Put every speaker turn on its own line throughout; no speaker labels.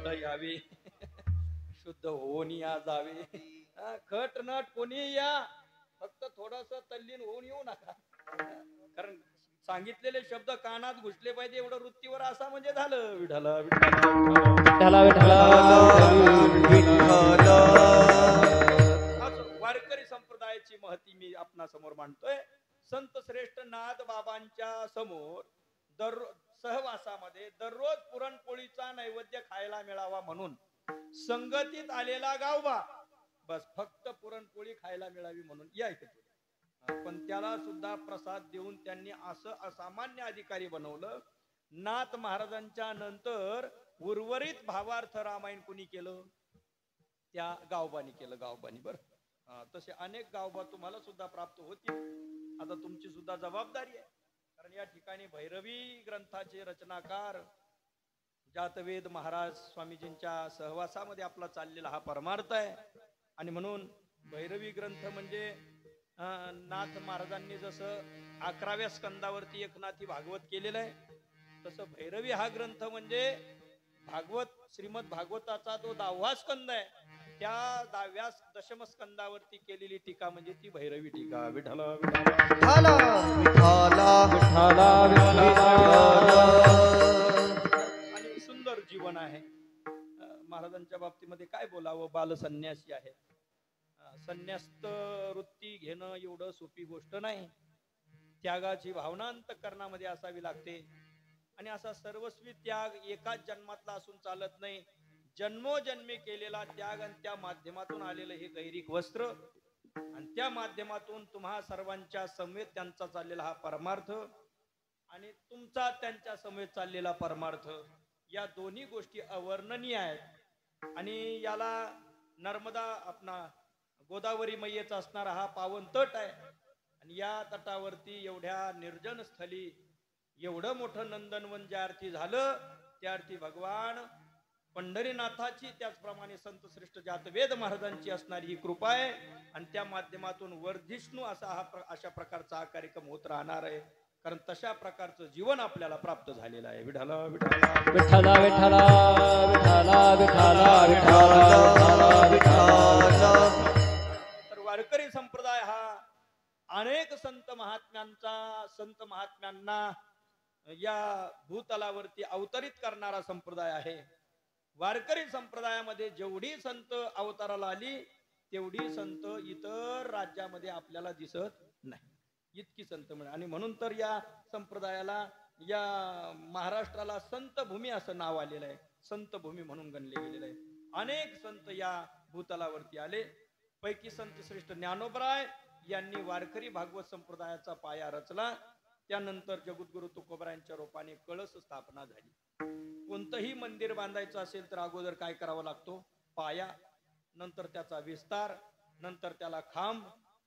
शुद्ध यावे शुद्ध होऊन या जावे. खट नट कोणी या, फक्त थोडस तल्लीन होऊन येऊ नका. कारण सांगितलेले शब्द कानात घुसले पाहिजे एवढं वृत्तीवर असा म्हणजे झालं. विठला विठला वारकरी संप्रदायाची महती मी आपणा समोर मांडतोय. संत श्रेष्ठ नाथ बाबांच्या समोर सहवासामध्ये दररोज पुरणपोळीचा नैवेद्य खायला मिळावा म्हणून संगतीत आलेला गावबा बस फक्त पुरणपोळी खायला मिळावी म्हणून या इथे. पण त्याला सुद्धा प्रसाद देऊन त्यांनी असं असामान्य अधिकारी बनवलं. नाथ महाराजांच्या नंतर उर्वरित भावार्थ रामायण कोणी केलं? त्या गावबानी केलं. गावबानी. बरं तसे अनेक गावबा तुम्हाला सुद्धा प्राप्त होतील. आता तुमची सुद्धा जबाबदारी आहे. कारण या ठिकाणी भैरवी ग्रंथाचे रचनाकार जातवेद महाराज स्वामीजींच्या सहवासामध्ये आपला चाललेला हा परमार्थ आहे. आणि म्हणून भैरवी ग्रंथ म्हणजे नाथ महाराजांनी जसं 11व्या स्कंदावरती एकनाथी भागवत केलेलं आहे, तसं भैरवी हा ग्रंथ म्हणजे भागवत श्रीमद भागवताचा जो 10वा स्कंद आहे त्या 10व्या दशम स्कंदावरती केलेली टीका म्हणजे ती भैरवी टीका. विठला विठला आणि सुंदर जीवन आहे महाराजांच्या बाबतीमध्ये. काय बोलावं, बालसन्यासी आहे. संन्यास्त वृत्ती घेणं एवढं सोपी गोष्ट नाही. त्यागाची भावना अंतःकरणामध्ये असावी लागते. आणि असा सर्वस्वी त्याग एकाच जन्मातला असून चालत नाही. जन्मोजन्मी केलेला त्याग आणि त्या माध्यमातून आलेलं हे गैरिक वस्त्र आणि त्या माध्यमातून तुम्हा सर्वांच्या समवेत त्यांचा चाललेला हा परमार्थ आणि तुमचा त्यांच्या समवेत चाललेला परमार्थ, या दोन्ही गोष्टी अवर्णनीय आहेत. आणि याला नर्मदा आपला गोदावरी मैयेचा असणारा हा पावन तट आहे. आणि या तटावरती एवढ्या निर्जन स्थली एवढं मोठं नंदनवन ज्या अर्थी झालं त्या अर्थी भगवान पंढरीनाथाची त्याचप्रमाणे संत श्रेष्ठ जातवेद महाराजांची असणारी ही कृपा आहे. आणि त्या माध्यमातून वर्धिष्णू अशा प्रकारचा हा कार्यक्रम होत राहणार आहे. कारण तशा प्रकारचं जीवन आपल्याला प्राप्त झालेलं आहे. विठला विठला विठला विठला विठला विठला विठला. तर वारकरी संप्रदाय हा अनेक संत महात्म्यांना या भूतलावरती अवतरित करणारा संप्रदाय आहे. वारकरी संप्रदायामध्ये जेवढी संत अवताराला आली तेवढी संत इतर राज्यामध्ये आपल्याला दिसत नाही. इतकी संत मिळाली. आणि म्हणून तर या संप्रदायाला, या महाराष्ट्राला संत भूमी असं नाव आलेलं आहे. संत भूमी म्हणून गणले गेलेलं आहे. अनेक संत या भूतलावरती आले. पैकी संत श्रेष्ठ ज्ञानोबराय यांनी वारकरी भागवत संप्रदायाचा पाया रचला. त्यानंतर जगद्गुरु तुकोबरायांच्या रूपाने कळस स्थापना झाली. कोणतंही मंदिर बांधायचं असेल तर अगोदर काय करावं लागतो? पाया, नंतर त्याचा विस्तार, नंतर त्याला खांब.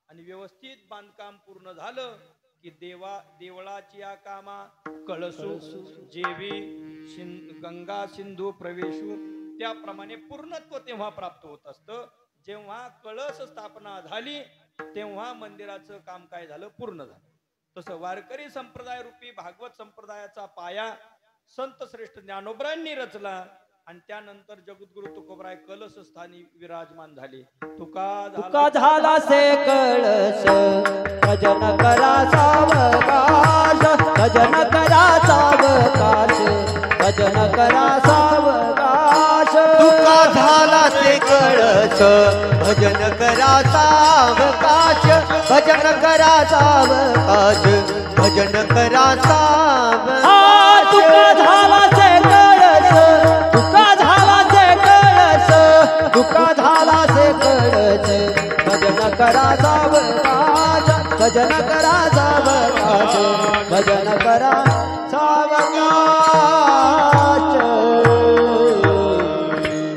आणि व्यवस्थित बांधकाम पूर्ण झालं की देवळाची या कामा कळसू जेवी गंगा सिंधू प्रवेशू, त्याप्रमाणे पूर्णत्व तेव्हा प्राप्त होत असतं जेव्हा कळस स्थापना झाली. तेव्हा मंदिराचं काम काय झालं? पूर्ण झालं. तसं वारकरी संप्रदाय रूपी भागवत संप्रदायाचा पाया संत श्रेष्ठ ज्ञानोबरायांनी रचला. आणि त्यानंतर जगद्गुरु तुकोबराय कलश स्थानी विराजमान झाले. तुका
झाला से कळस, भजन करा सावकाश, भजन करा सावकाश, भजन करा सावकाश.
तुका झाला से कळस, भजन करा सावकाश, भजन करा सावकाश, भजन करा सावकाश.
तुका झाला से कळस, तुका झाला से कळस, तुका झाला से कळस, भजन करा सावकाश, भजन करा सावकाश, भजन करा सावकाश.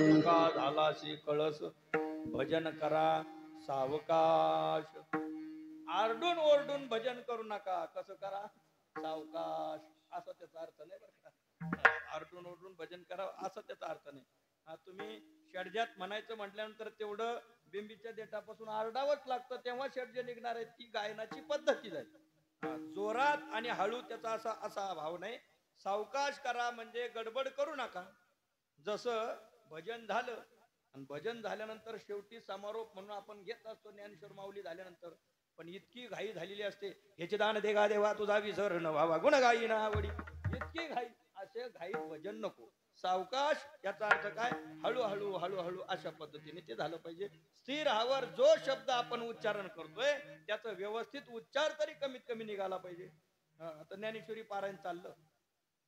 तुका झाला से कळस, भजन करा सावकाश. आरडून ओरडून भजन करू नका. कसं करा? सावकाश. असा त्याचा अर्थ नाही बरं का. आरडून ओरडून भजन करा असा त्याचा अर्थ नाही. तुम्ही षडजात म्हणायचं म्हटल्यानंतर तेवढं बिंबीच्या देठापासून आरडावंच लागतं, तेव्हा षडज निघणार आहे. ती गायनाची पद्धती जाईल. जोरात आणि हळू त्याचा असा भाव नाही. सावकाश करा म्हणजे गडबड करू नका. जसं भजन झालं आणि भजन झाल्यानंतर शेवटी समारोप म्हणून आपण घेत असतो ज्ञानेश्वर माऊली झाल्यानंतर. पण इतकी घाई झालेली असते, ह्याचे दान देगा देवा तुझा विसर न व्हावा गुण गाई ना आवडी, इतकी घाई. असे घाई भजन नको, सावकाश. याचा अर्थ काय, हळूहळू हळूहळू अशा पद्धतीने ते झालं पाहिजे. स्थिर हावर जो शब्द आपण उच्चारण करतोय त्याचा व्यवस्थित उच्चार तरी कमीत कमी निघाला पाहिजे. आता ज्ञानेश्वरी पारायण चाललं,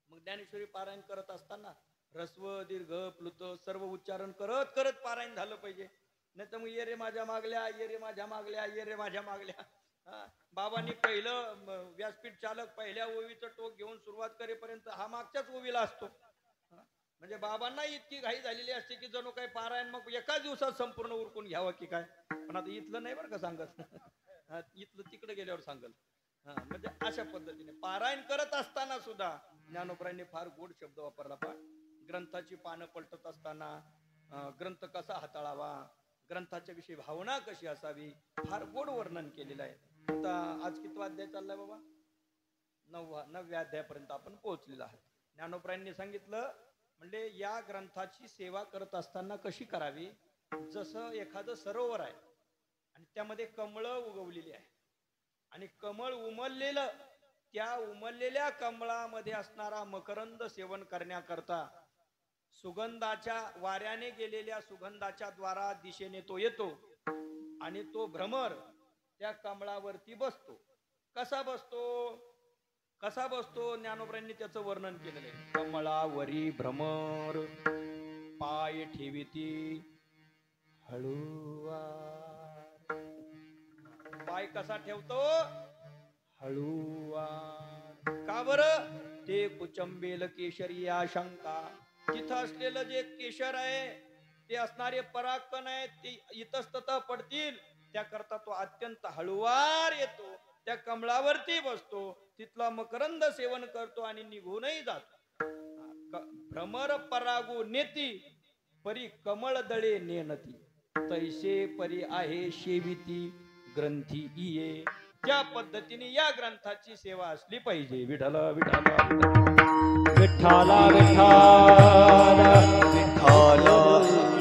मग ज्ञानेश्वरी पारायण करत असताना ह्रस्व दीर्घ प्लुत सर्व उच्चारण करत करत पारायण झालं पाहिजे. नाही तर मग ये रे माझ्या मागल्या, ये रे माझ्या मागल्या, ये रे माझ्या मागल्या. बाबांनी पहिलं व्यासपीठ चालक पहिल्या ओवीचं टोक घेऊन सुरुवात करेपर्यंत हा मागच्याच ओवीला असतो. म्हणजे बाबांना इतकी घाई झालेली असते की जणू काही पारायण मग एकाच दिवसात संपूर्ण उरकून घ्यावं की काय. पण आता इथलं नाही बरं का सांगत, इथलं तिकडे गेल्यावर सांगल. म्हणजे अशा पद्धतीने पारायण करत असताना सुद्धा ज्ञानोबरांनी फार गोड शब्द वापरला. ग्रंथाची पानं पलटत असताना ग्रंथ कसा हाताळावा, ग्रंथाच्या विषयी भावना कशी असावी, फार गोड वर्णन केलेलं आहे. आता आज कितवा अध्याय चाललाय बाबा? 9व्या अध्यायापर्यंत आपण पोहोचलेलो आहोत. ज्ञानोबरांनी सांगितलं म्हणजे या ग्रंथाची सेवा करत असताना कशी करावी. जसं एखादं सरोवर आहे आणि त्यामध्ये कमळं उगवलेली आहे आणि कमळ उमललेलं, त्या उमललेल्या कमळामध्ये असणारा मकरंद सेवन करण्याकरता सुगंधाच्या वाऱ्याने गेलेल्या सुगंधाच्या द्वारा दिशेने तो येतो आणि तो भ्रमर त्या कमळावरती बसतो. कसा बसतो, कसा बसतो, ज्ञानोबरांनी त्याचं वर्णन केलेलं आहे. कमळावरी भ्रमर पाय ठेविती हळूवार. पाय कसा ठेवतो, हळूवार. का बरं? ते कुचंबेल केशरी आशंका, तिथं असलेलं जे केशर आहे ते असणारे परागकण आहेत ते इतस्ततः पडतील त्याकरता तो अत्यंत हळूवार येतो, त्या कमळावरती बसतो, तिथला मकरंद सेवन करतो आणि निघूनही जातो. भ्रमर परागू नेती परी कमळ दळे नेनती, तैसे परी आहे शेविती ग्रंथी इये. त्या पद्धतीने या ग्रंथाची सेवा असली पाहिजे. विठ्ठल विठ्ठल
विठ्ठला विठ्ठला
विठ्ठल.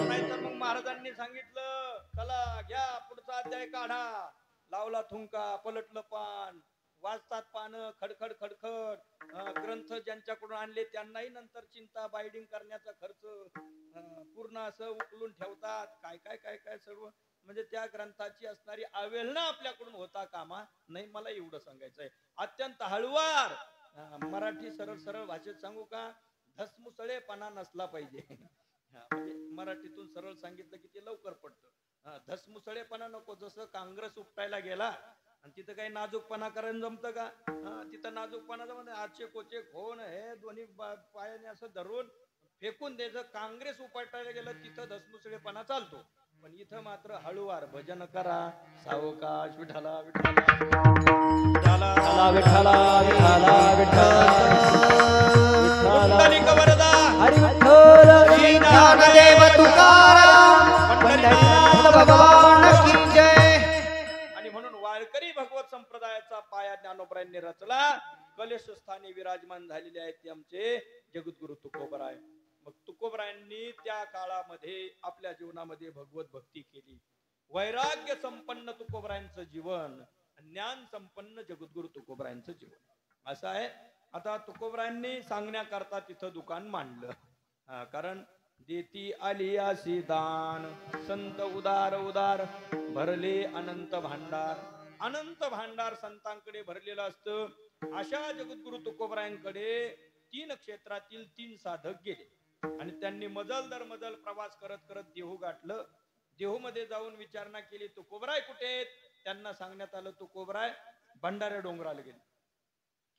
नाहीतर मग महाराजांनी सांगितलं चला घ्या पुढचा अध्याय काढा, लावला थुंका पलटलं पान, वाचतात पानं खडखड खडखड. ग्रंथ ज्यांच्याकडून आणले त्यांनाही नंतर चिंता बाइडिंग करण्याचा खर्च, पूर्ण असं उकलून ठेवतात. काय काय काय काय सर्व. म्हणजे त्या ग्रंथाची असणारी अवहेलना आपल्याकडून होता कामा नाही. मला एवढं सांगायचंय, अत्यंत हळुवार. मराठी सरळ सरळ भाषेत सांगू का, धसमुसळेपणा नसला पाहिजे. म्हणजे मराठीतून सरळ सांगितलं की ते लवकर पडतं. धसमुसळेपणा नको. जसं काँग्रेस उपटायला गेला आणि तिथं काही नाजूकपणा करायला जमतं का? तिथं नाजूकपणा जमत नाही. आजचे कोचे खोन हे दोन्ही पायाने असं धरून फेकून द्यायचं. काँग्रेस उपटायला गेलं तिथं धसमुसळेपणा चालतो. पण इथं मात्र हळूवार भजन करा, सावकाश. विठ्ठला विठ्ठला विठ्ठला
विठ्ठला विठ्ठला
विठ्ठला वरदा
हरी विठ्ठल
श्री ज्ञानदेव तुकाराम पंढरीनाथ भगवान की जय.
आणि म्हणून वारकरी भगवत संप्रदायाचा पाया ज्ञानोबरायांनी रचला. कलश स्थानी विराजमान झालेले आहेत ते आमचे जगद्गुरु तुकोबराय. मग तुकोबरायांनी त्या काळामध्ये आपल्या जीवनामध्ये भगवत भक्ती केली. वैराग्य संपन्न तुकोबरायांचं जीवन, ज्ञान संपन्न जगद्गुरु तुकोबरायांचं जीवन असं आहे. आता तुकोबरायांनी सांगण्याकरता तिथं दुकान मांडलं. कारण देती आली अशी दान संत उदार उदार भरले अनंत भांडार. अनंत भांडार संतांकडे भरलेलं असतं. अशा जगद्गुरु तुकोबरायांकडे 3 क्षेत्रातील 3 साधक गेले आणि त्यांनी मजल दर मजल प्रवास करत करत देहू गाठलं. देहू मध्ये जाऊन विचारणा केली तुकोबराय कुठे आहेत? त्यांना सांगण्यात आलं तुकोबराय भंडाऱ्या डोंगराला गेले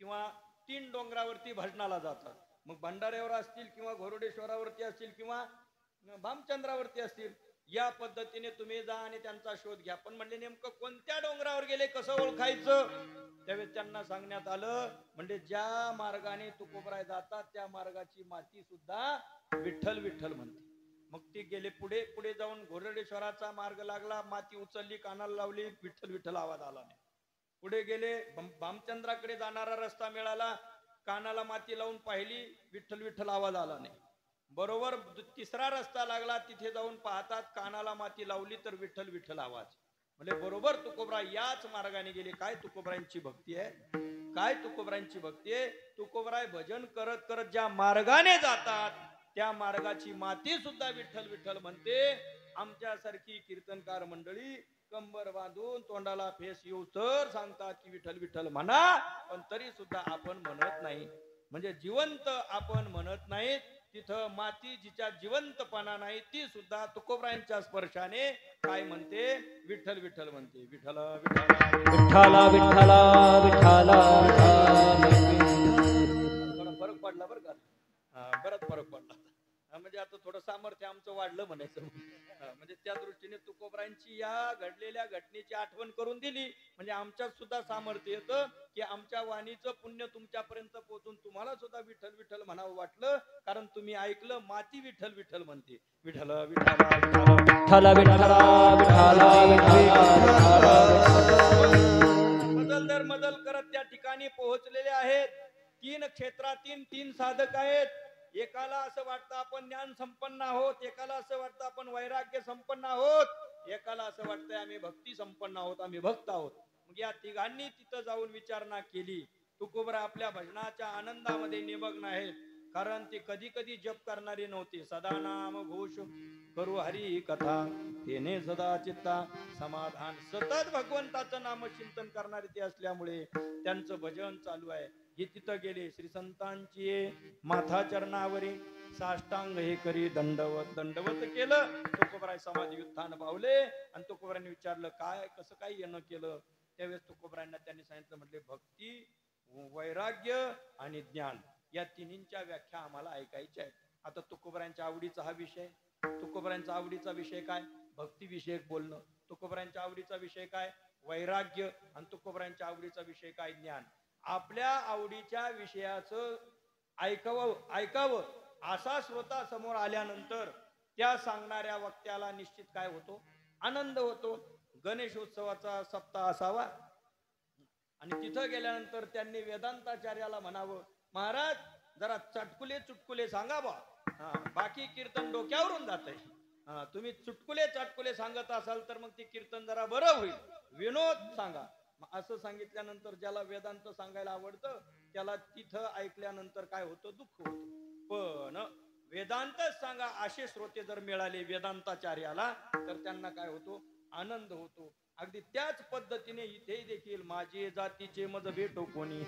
किंवा 3 डोंगरावरती भजनाला जातात. मग भंडाऱ्यावर असतील किंवा घोरडेश्वरावरती असतील किंवा भामचंद्रावरती असतील. या पद्धतीने तुम्ही जा आणि त्यांचा शोध घ्या. पण म्हणले नेमकं कोणत्या डोंगरावर गेले, कसं ओळखायचं? त्यावेळेस त्यांना सांगण्यात आलं म्हणजे ज्या मार्गाने तुकोबराय जातात त्या मार्गाची माती सुद्धा विठ्ठल विठ्ठल म्हणते. मग ते गेले पुढे. पुढे जाऊन घोरडेश्वराचा मार्ग लागला. माती उचलली, कानाला लावली, विठ्ठल विठ्ठल आवाज आला नाही. पुढे गेले, भामचंद्राकडे जाणारा रस्ता मिळाला, कानाला माती लावून पाहिली, विठ्ठल विठ्ठल आवाज आला नाही. बरोबर तिसरा रस्ता लागला, तिथे जाऊन पाहतात कानाला माती लावली तर विठ्ठल विठ्ठल आवाज. म्हणजे बरोबर तुकोबरा याच मार्गाने गेले. काय तुकोबरांची भक्ती आहे, काय तुकोबरांची भक्ती आहे. तुकोबराय भजन करत करत ज्या मार्गाने जातात त्या मार्गाची माती सुद्धा विठ्ठल विठ्ठल म्हणते. आमच्यासारखी कीर्तनकार मंडळी कंबर बांधून तोंडाला फेस येऊ तर सांगतात की विठ्ठल विठ्ठल म्हणा, पण तरी सुद्धा आपण म्हणत नाही. म्हणजे जिवंत आपण म्हणत नाहीत. तिथं माती जिच्या जिवंतपणा नाही ती सुद्धा तुकोबरायांच्या स्पर्शाने काय म्हणते, विठ्ठल विठ्ठल म्हणते. विठ्ठल
विठ्ठला विठ्ठला विठ्ठला
थोडा फरक पडला बरं का. बराच फरक पडला. म्हणजे आता थोडं सामर्थ्य आमचं वाढलं म्हणायचं. म्हणजे त्या दृष्टीने तुकोबरांची या घडलेल्या घटनेची आठवण करून दिली म्हणजे आमच्यात सुद्धा सामर्थ्य येतं की आमच्या वाणीचं पुण्य तुमच्यापर्यंत पोहोचून तुम्हाला सुद्धा विठ्ठल विठ्ठल म्हणावं वाटलं, कारण तुम्ही ऐकलं माती विठ्ठल विठ्ठल म्हणते. विठ्ठल विठ्ठल मदल दर मदल करत त्या ठिकाणी पोहोचलेले आहेत. 3 क्षेत्रातील 3 साधक आहेत. एकाला असं वाटतं आपण ज्ञान संपन्न आहोत, एकाला असं वाटतं आपण वैराग्य संपन्न आहोत, एकाला असं वाटतंय आम्ही भक्ती संपन्न आहोत, आम्ही भक्त आहोत. मग या तिघांनी तिथं जाऊन विचारणा केली. तुकोबरा आपल्या भजनाच्या आनंदामध्ये निमग्न आहेत, कारण ते कधी कधी जप करणारे नव्हते. सदा नाम घोष करू हरी कथा, तेने सदा चित्ता समाधान. सतत भगवंताचं नामचिंतन करणारे ते असल्यामुळे त्यांचं भजन चालू आहे. हे तिथं गेले. श्री संतांची माथा चरणावरी साष्टांग हे करी दंडवत. दंडवत केलं. तुकोबराय समाधी उत्थान पावले आणि तुकोबरांनी विचारलं काय कसं काय येणं केलं. त्यावेळेस तुकोबरांना त्यांनी सांगितलं, म्हटले भक्ती, वैराग्य आणि ज्ञान या तिन्हींच्या व्याख्या आम्हाला ऐकायच्या आहेत. आता तुकोबरांच्या आवडीचा हा विषय. तुकोबरांचा आवडीचा विषय काय, भक्ती विषयक बोलणं. तुकोबरांच्या आवडीचा विषय काय, वैराग्य. आणि तुकोबरांच्या आवडीचा विषय काय, ज्ञान. आपल्या आवडीच्या विषयाचं ऐकावं असा श्रोता समोर आल्यानंतर त्या सांगणाऱ्या वक्त्याला निश्चित काय होतो, आनंद होतो. गणेशोत्सवाचा सप्ताह असावा आणि तिथं गेल्यानंतर त्यांनी वेदांताचार्याला म्हणावं, महाराज जरा चटकुले चुटकुले सांगा बा. बाकी कीर्तन डोक्यावरून जातंय. तुम्ही चुटकुले चटकुले सांगत असाल तर मग ते कीर्तन जरा बरं होईल. विनोद सांगा. असं सांगितल्यानंतर ज्याला वेदांत सांगायला आवडतं त्याला तिथं ऐकल्यानंतर काय होतं, दुःख होतं. पण वेदांतच सांगा असे श्रोते जर मिळाले वेदांताचार्याला तर त्यांना काय होतो, आनंद होतो. अगदी त्याच पद्धतीने इथे देखील माझी जातीचे मज भेटो कोणी.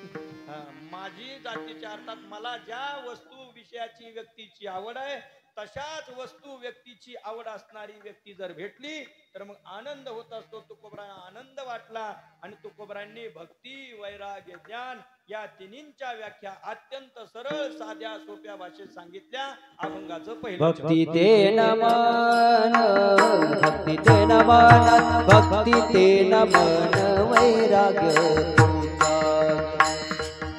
माझी जातीच्या अर्थात मला ज्या वस्तू विषयाची व्यक्तीची आवड आहे तशाच वस्तू व्यक्तीची आवड असणारी व्यक्ती जर भेटली तर मग आनंद होत असतो. तुकोबरांना आनंद वाटला आणि तुकोबरांनी भक्ती, वैराग्य, ज्ञान या तिन्हींच्या व्याख्या अत्यंत सरळ साध्या सोप्या भाषेत सांगितल्या. अभंगाचं पहिलं
भक्ती ते नमन, भक्ती ते नमन, भक्ती ते नमन वैराग्य.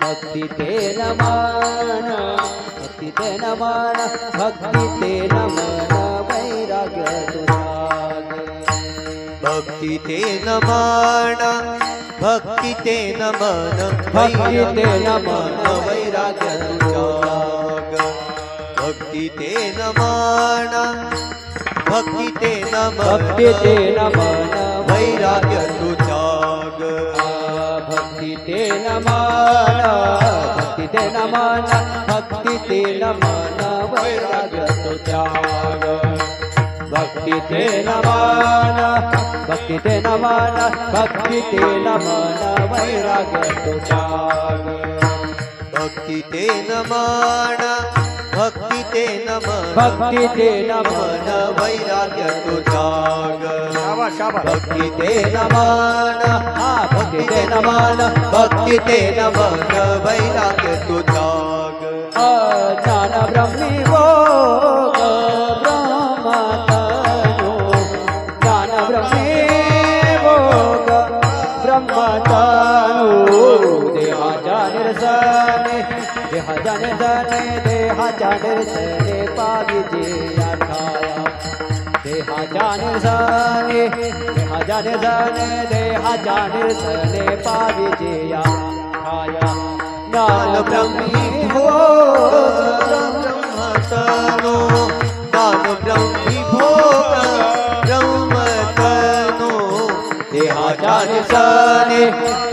भक्ती ते नमन, भक्ती ते नमन, भक्ती ते नमन वैराग्य तुझाग.
भक्ती ते नमन, भक्ती ते नमन,
भक्ती ते नमन
वैराग्य तुझाग. भक्ती ते नमन, भक्ती ते नमन,
भक्ती ते नमन
वैराग्य तुझाग.
भक्ती ते नमन, भक्ती ते नमन, भक्ती ते नमन वैराग्य तुझाग. भक्ती ते नमन, भक्ती ते नमन, भक्ती ते नमन वैराग्य तुझाग.
भक्ती ते नमन, भक्ती ते नमन,
भक्ती ते नमन
वैराग्य तुझाग. भक्ती ते
नमन, भक्ती ते नमन,
भक्ती ते नमन वैराग्य तुझाग.
ज्ञान ब्रह्मी भोग ब्रह्मतनु, ज्ञान ब्रह्मी भोग ब्रह्मतनु. देहाच्या निरसने, देहाच्या निरसने, देहाच्या निरसने पाविजे आठाया. देहाच्या निरसने, देहाच्या निरसने, देहाच्या निरसने पाविजे आठाया. ज्ञान ब्रह्मी भोग
ब्रह्मतनो ज्ञान ब्रह्मी भोग ब्रह्मतनो देहाच्या निसने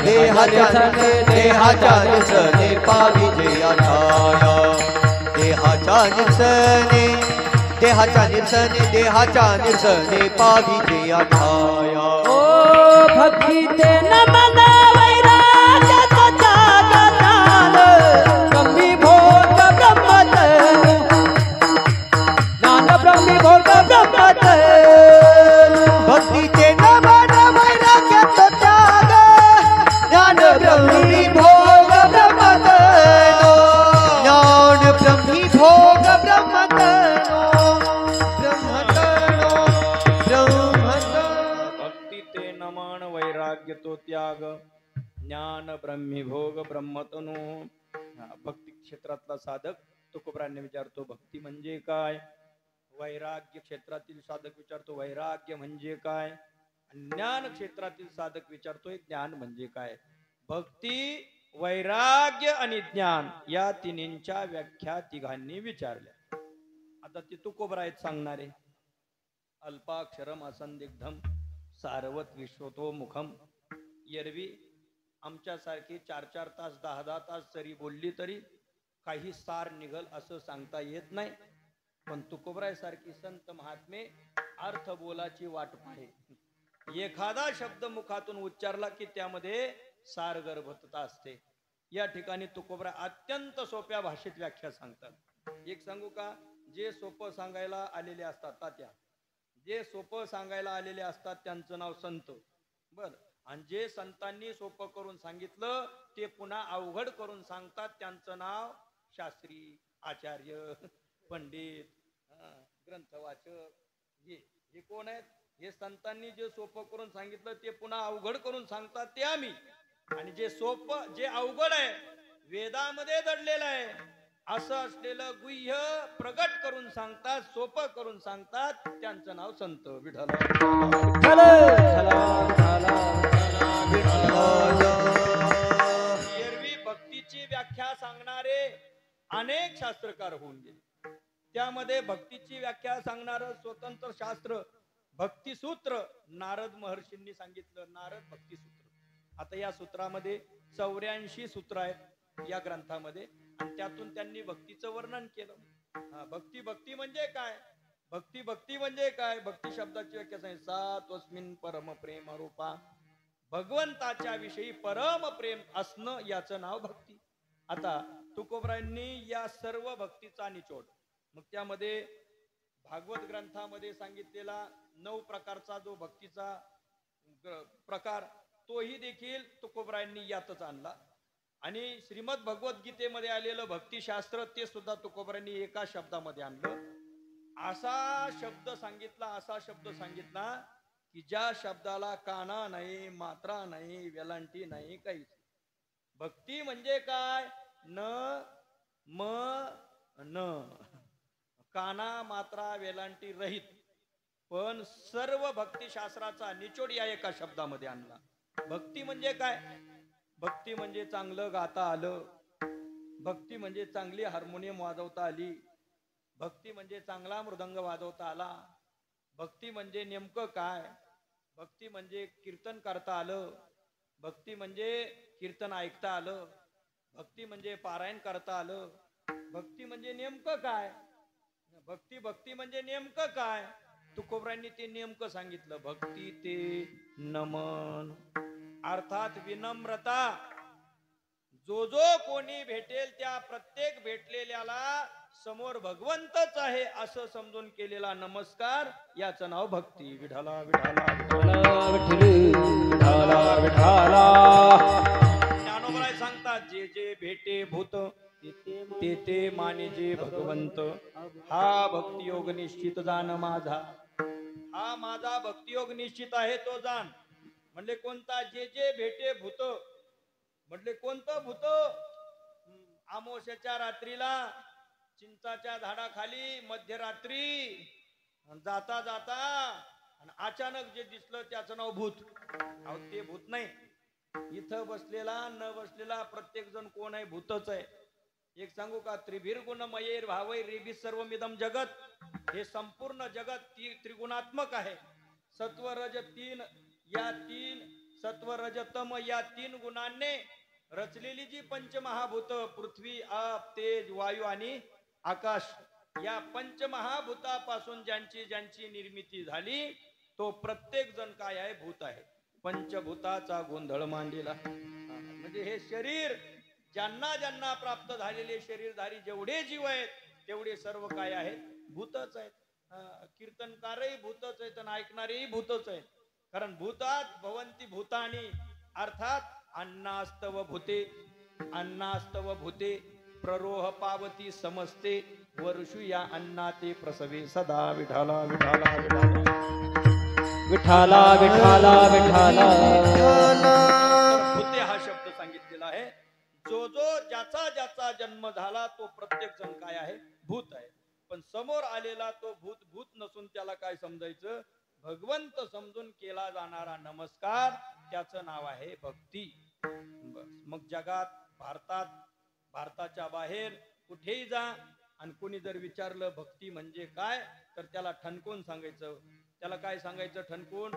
देहाच्या निसने पाविजे या छाया देहाच्या निसने पाविजे या छाया
ओ भक्ती ते नमन वैराग्याचा त्याग ज्ञान ब्रह्मी भोग ब्रह्मतनु ज्ञान ब्रह्मी भोग ब्रह्मतनु
भक्तीचे नमन वैराग्याचा त्याग ज्ञान ब्रह्मी भोग ब्रह्मतनो ज्ञान ब्रह्मी भोग ब्रह्मतनो
भक्ती ते नमन वैराग्य तो त्याग ज्ञान ब्रह्मीभोग ब्रह्मतनु. भक्ती क्षेत्रातला साधक तुकोबराने विचारतो भक्ती म्हणजे काय. वैराग्य क्षेत्रातील साधक विचारतो वैराग्य म्हणजे काय. ज्ञान क्षेत्रातील साधक विचारतोय ज्ञान म्हणजे काय. भक्ती वैराग्य आणि ज्ञान या तिन्हींच्या व्याख्या तिघांनी विचारल्या. आता ती तुकोबरायत सांगणारे. अल्पाक्षरम असंदिग्धम सारवत विश्वतो मुखम. एरवी आमच्यासारखी 4-4 तास 10-10 तास जरी बोलली तरी काही सार निघल असं सांगता येत नाही. पण तुकोबराय सारखी संत महात्मे अर्थ बोलाची वाट पाहे. एखादा शब्द मुखातून उच्चारला की त्यामध्ये सार गर्भता असते. या ठिकाणी तुकोबराय अत्यंत सोप्या भाषेत व्याख्या सांगतात. एक सांगू का. जे सोपं सांगायला आलेले असतात तात्या, जे सोपं सांगायला आलेले असतात त्यांचं नाव संत. बर. आणि जे संतांनी सोपं करून सांगितलं ते पुन्हा अवघड करून सांगतात त्यांचं नाव शास्त्री, आचार्य, पंडित, ग्रंथवाचक. हे कोण आहेत. हे संतांनी जे सोपं करून सांगितलं ते पुन्हा अवघड करून सांगतात ते आम्ही. आणि जे सोपं जे अवघड आहे वेदामध्ये दडलेलं आहे असं असलेलं गुह्य प्रगट करून सांगतात, सोपं करून सांगतात त्यांचं नाव संत. विठ्ठल. एरवी भक्तीची व्याख्या सांगणारे अनेक शास्त्रकार होऊन गेले. त्यामध्ये भक्तीची व्याख्या सांगणार स्वतंत्र शास्त्र भक्तिसूत्र नारद महर्षींनी सांगितलं. नारद भक्तिसूत्र. आता या सूत्रामध्ये 84 सूत्र आहेत या ग्रंथामध्ये आणि त्यातून त्यांनी भक्तीचं वर्णन केलं. भक्ती म्हणजे काय. भक्ती म्हणजे काय. भक्ती शब्दाची व्याख्या सांगितली. सात्वस्मिन् परम प्रेम रूपा. भगवंताच्या विषयी परम प्रेम असणं याचं नाव भक्ती. आता तुकोबरायांनी या सर्व भक्तीचा निचोड मग त्यामध्ये भागवत ग्रंथामध्ये सांगितलेला 9 प्रकारचा जो भक्तीचा प्रकार तोही देखील तुकोबरायांनी यातच आणला. आणि श्रीमद भगवद्गीतेमध्ये आलेलं भक्तिशास्त्र ते सुद्धा तुकोबरायांनी एका शब्दामध्ये आणलं. असा शब्द सांगितला की ज्या शब्दाला काना नाही, मात्रा नाही, वेलांटी नाही, काहीच. भक्ती म्हणजे काय. न म न काना मात्रा वेलांटी रहित पण सर्व भक्तिशास्त्राचा निचोड या एका शब्दामध्ये आणला. भक्ती म्हणजे काय. भक्ती म्हणजे चांगलं गाता आलं. भक्ती म्हणजे चांगली हार्मोनियम वाजवता आली. भक्ती म्हणजे चांगला मृदंग वाजवता आला. भक्ती म्हणजे नेमकं काय. भक्ती म्हणजे कीर्तन करता आलं. भक्ती म्हणजे कीर्तन ऐकता आलं. भक्ती म्हणजे पारायण करता आलं. भक्ती म्हणजे नेमकं काय. भक्ती म्हणजे नेमकं काय. तुकोबरायांनी ते नेमकं सांगितलं. भक्ती ते नमन अर्थात विनम्रता. जो कोणी भेटेल त्या प्रत्येक भेटलेल्याला समोर भगवंतच आहे असं समजून केलेला नमस्कार याचं नाव भक्ती. विठाला विठाला ज्ञानोबराय सांगतात जे जे भेटे भूत ते ते माने जे भगवंत. हा भक्तियोग निश्चित जाण माझा. हा माझा भक्तियोग निश्चित आहे तो जाण. म्हणले कोणता. जे जे भेटे भूत. म्हटले कोणतं भूत. अमावस्येच्या रात्रीला चिंचाच्या झाडाखाली मध्यरात्री जाता जाता आणि अचानक जे दिसलं त्याचं नाव भूत. अहो ते भूत नाही. इथं बसलेला न बसलेला प्रत्येक जण कोण आहे. भूतच आहे. एक सांगू का, त्रिभिर्गुणमयेर भावैर रेबी सर्वमिदम जगत, हे संपूर्ण जगत त्रिगुणात्मक आहे. सत्व रज तीन, या तीन सत्व रज तम या तीन गुणांनी रचलेली जी पंचमहाभूत पृथ्वी, आप, तेज, वायू आणि आकाश, या पंचमहाभूतापासून ज्यांची ज्यांची निर्मिती झाली तो प्रत्येक जण काय आहे, भूत आहे. पंचभूताचा गोंधळ मांडलेला. म्हणजे हे शरीर ज्यांना ज्यांना प्राप्त झालेले शरीरधारी जेवढे जीव आहेत तेवढे सर्व काय आहेत, भूतच आहेत. कीर्तनकारही भूतच आहेत आणि ऐकणारेही भूतच आहेत. कारण भूतात भवंती भूतानी, अर्थात अन्नास्तव भूते, अन्नास्तव भूते प्ररोह पावती समजते वर्षू या अन्नाते प्रसवे सदा. विठाला विठाला विठाला
विठाला विठाला विठाला.
भूते हा शब्द सांगितलेला आहे. जो जो ज्याचा ज्याचा जन्म झाला तो प्रत्येक जण काय आहे, भूत आहे. पण समोर आलेला तो भूत भूत नसून त्याला काय समजायचं, भगवंत समजून केला जाणारा नमस्कार, त्याचं नाव आहे भक्ती. बस. मग जगात, भारताच्या बाहेर कुठेही जा आणि कोणी जर विचारलं भक्ती म्हणजे काय, तर त्याला ठणकून सांगायचं. त्याला काय सांगायचं ठणकून?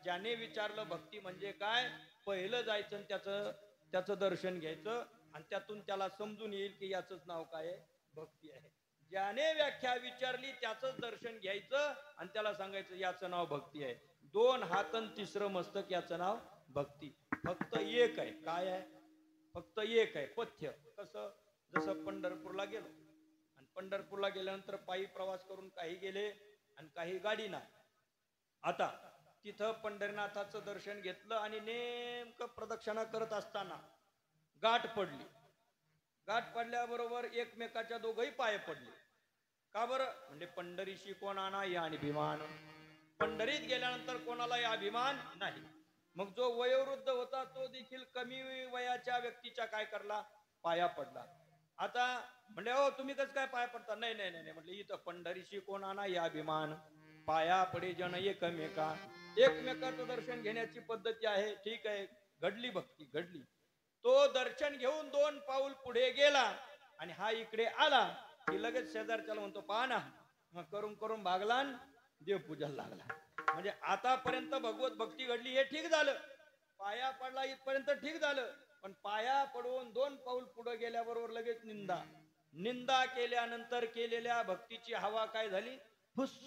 ज्याने विचारलं भक्ती म्हणजे काय, पहिलं जायचं आणि त्याचं दर्शन घ्यायचं आणि त्यातून त्याला समजून येईल की याचंच नाव काय आहे, भक्ती आहे. ज्याने व्याख्या विचारली त्याचंच दर्शन घ्यायचं आणि त्याला सांगायचं याचं नाव भक्ती आहे. दोन हात आणि तिसरं मस्तक, याचं नाव भक्ती. फक्त एक आहे. काय आहे? फक्त एक आहे, पथ्य. कसं? जसं पंढरपूरला गेलो आणि पंढरपूरला गेल्यानंतर पायी प्रवास करून काही गेले आणि काही गाडीना. आता तिथं पंढरीनाथाचं दर्शन घेतलं आणि नेमकं प्रदक्षिणा करत असताना गाठ पडली. गाठ पडल्याबरोबर एकमेकाच्या दोघही पाय पडले. का बरं? म्हणजे पंढरीशी कोणाला या अभिमान. पंढरीत गेल्यानंतर कोणालाही अभिमान नाही. मग जो वयोवृद्ध होता तो देखील कमी वयाच्या व्यक्तीच्या काय करला, पाया पडला. आता म्हणजे हो तुम्ही कसं काय पाया पडता? नाही नाही नाही म्हटलं, इथं पंढरीशी कोणाला या अभिमान, पाया पडे जन एकमेका. एकमेकाचं दर्शन घेण्याची पद्धती आहे. ठीक आहे, घडली भक्ती, घडली. तो दर्शन घेऊन 2 पाऊल पुढे गेला आणि हा इकडे आला की लगेच शेजारच्याला म्हणतो पहा ना, मग करून करून भागला, देवपूजाला लागला. म्हणजे आतापर्यंत भगवत भक्ती घडली, हे ठीक झालं. पाया पडला इथपर्यंत ठीक झालं. पण पाया पडून 2 पाऊल पुढे गेल्याबरोबर लगेच निंदा. निंदा केल्यानंतर केलेल्या भक्तीची हवा काय झाली, फुस.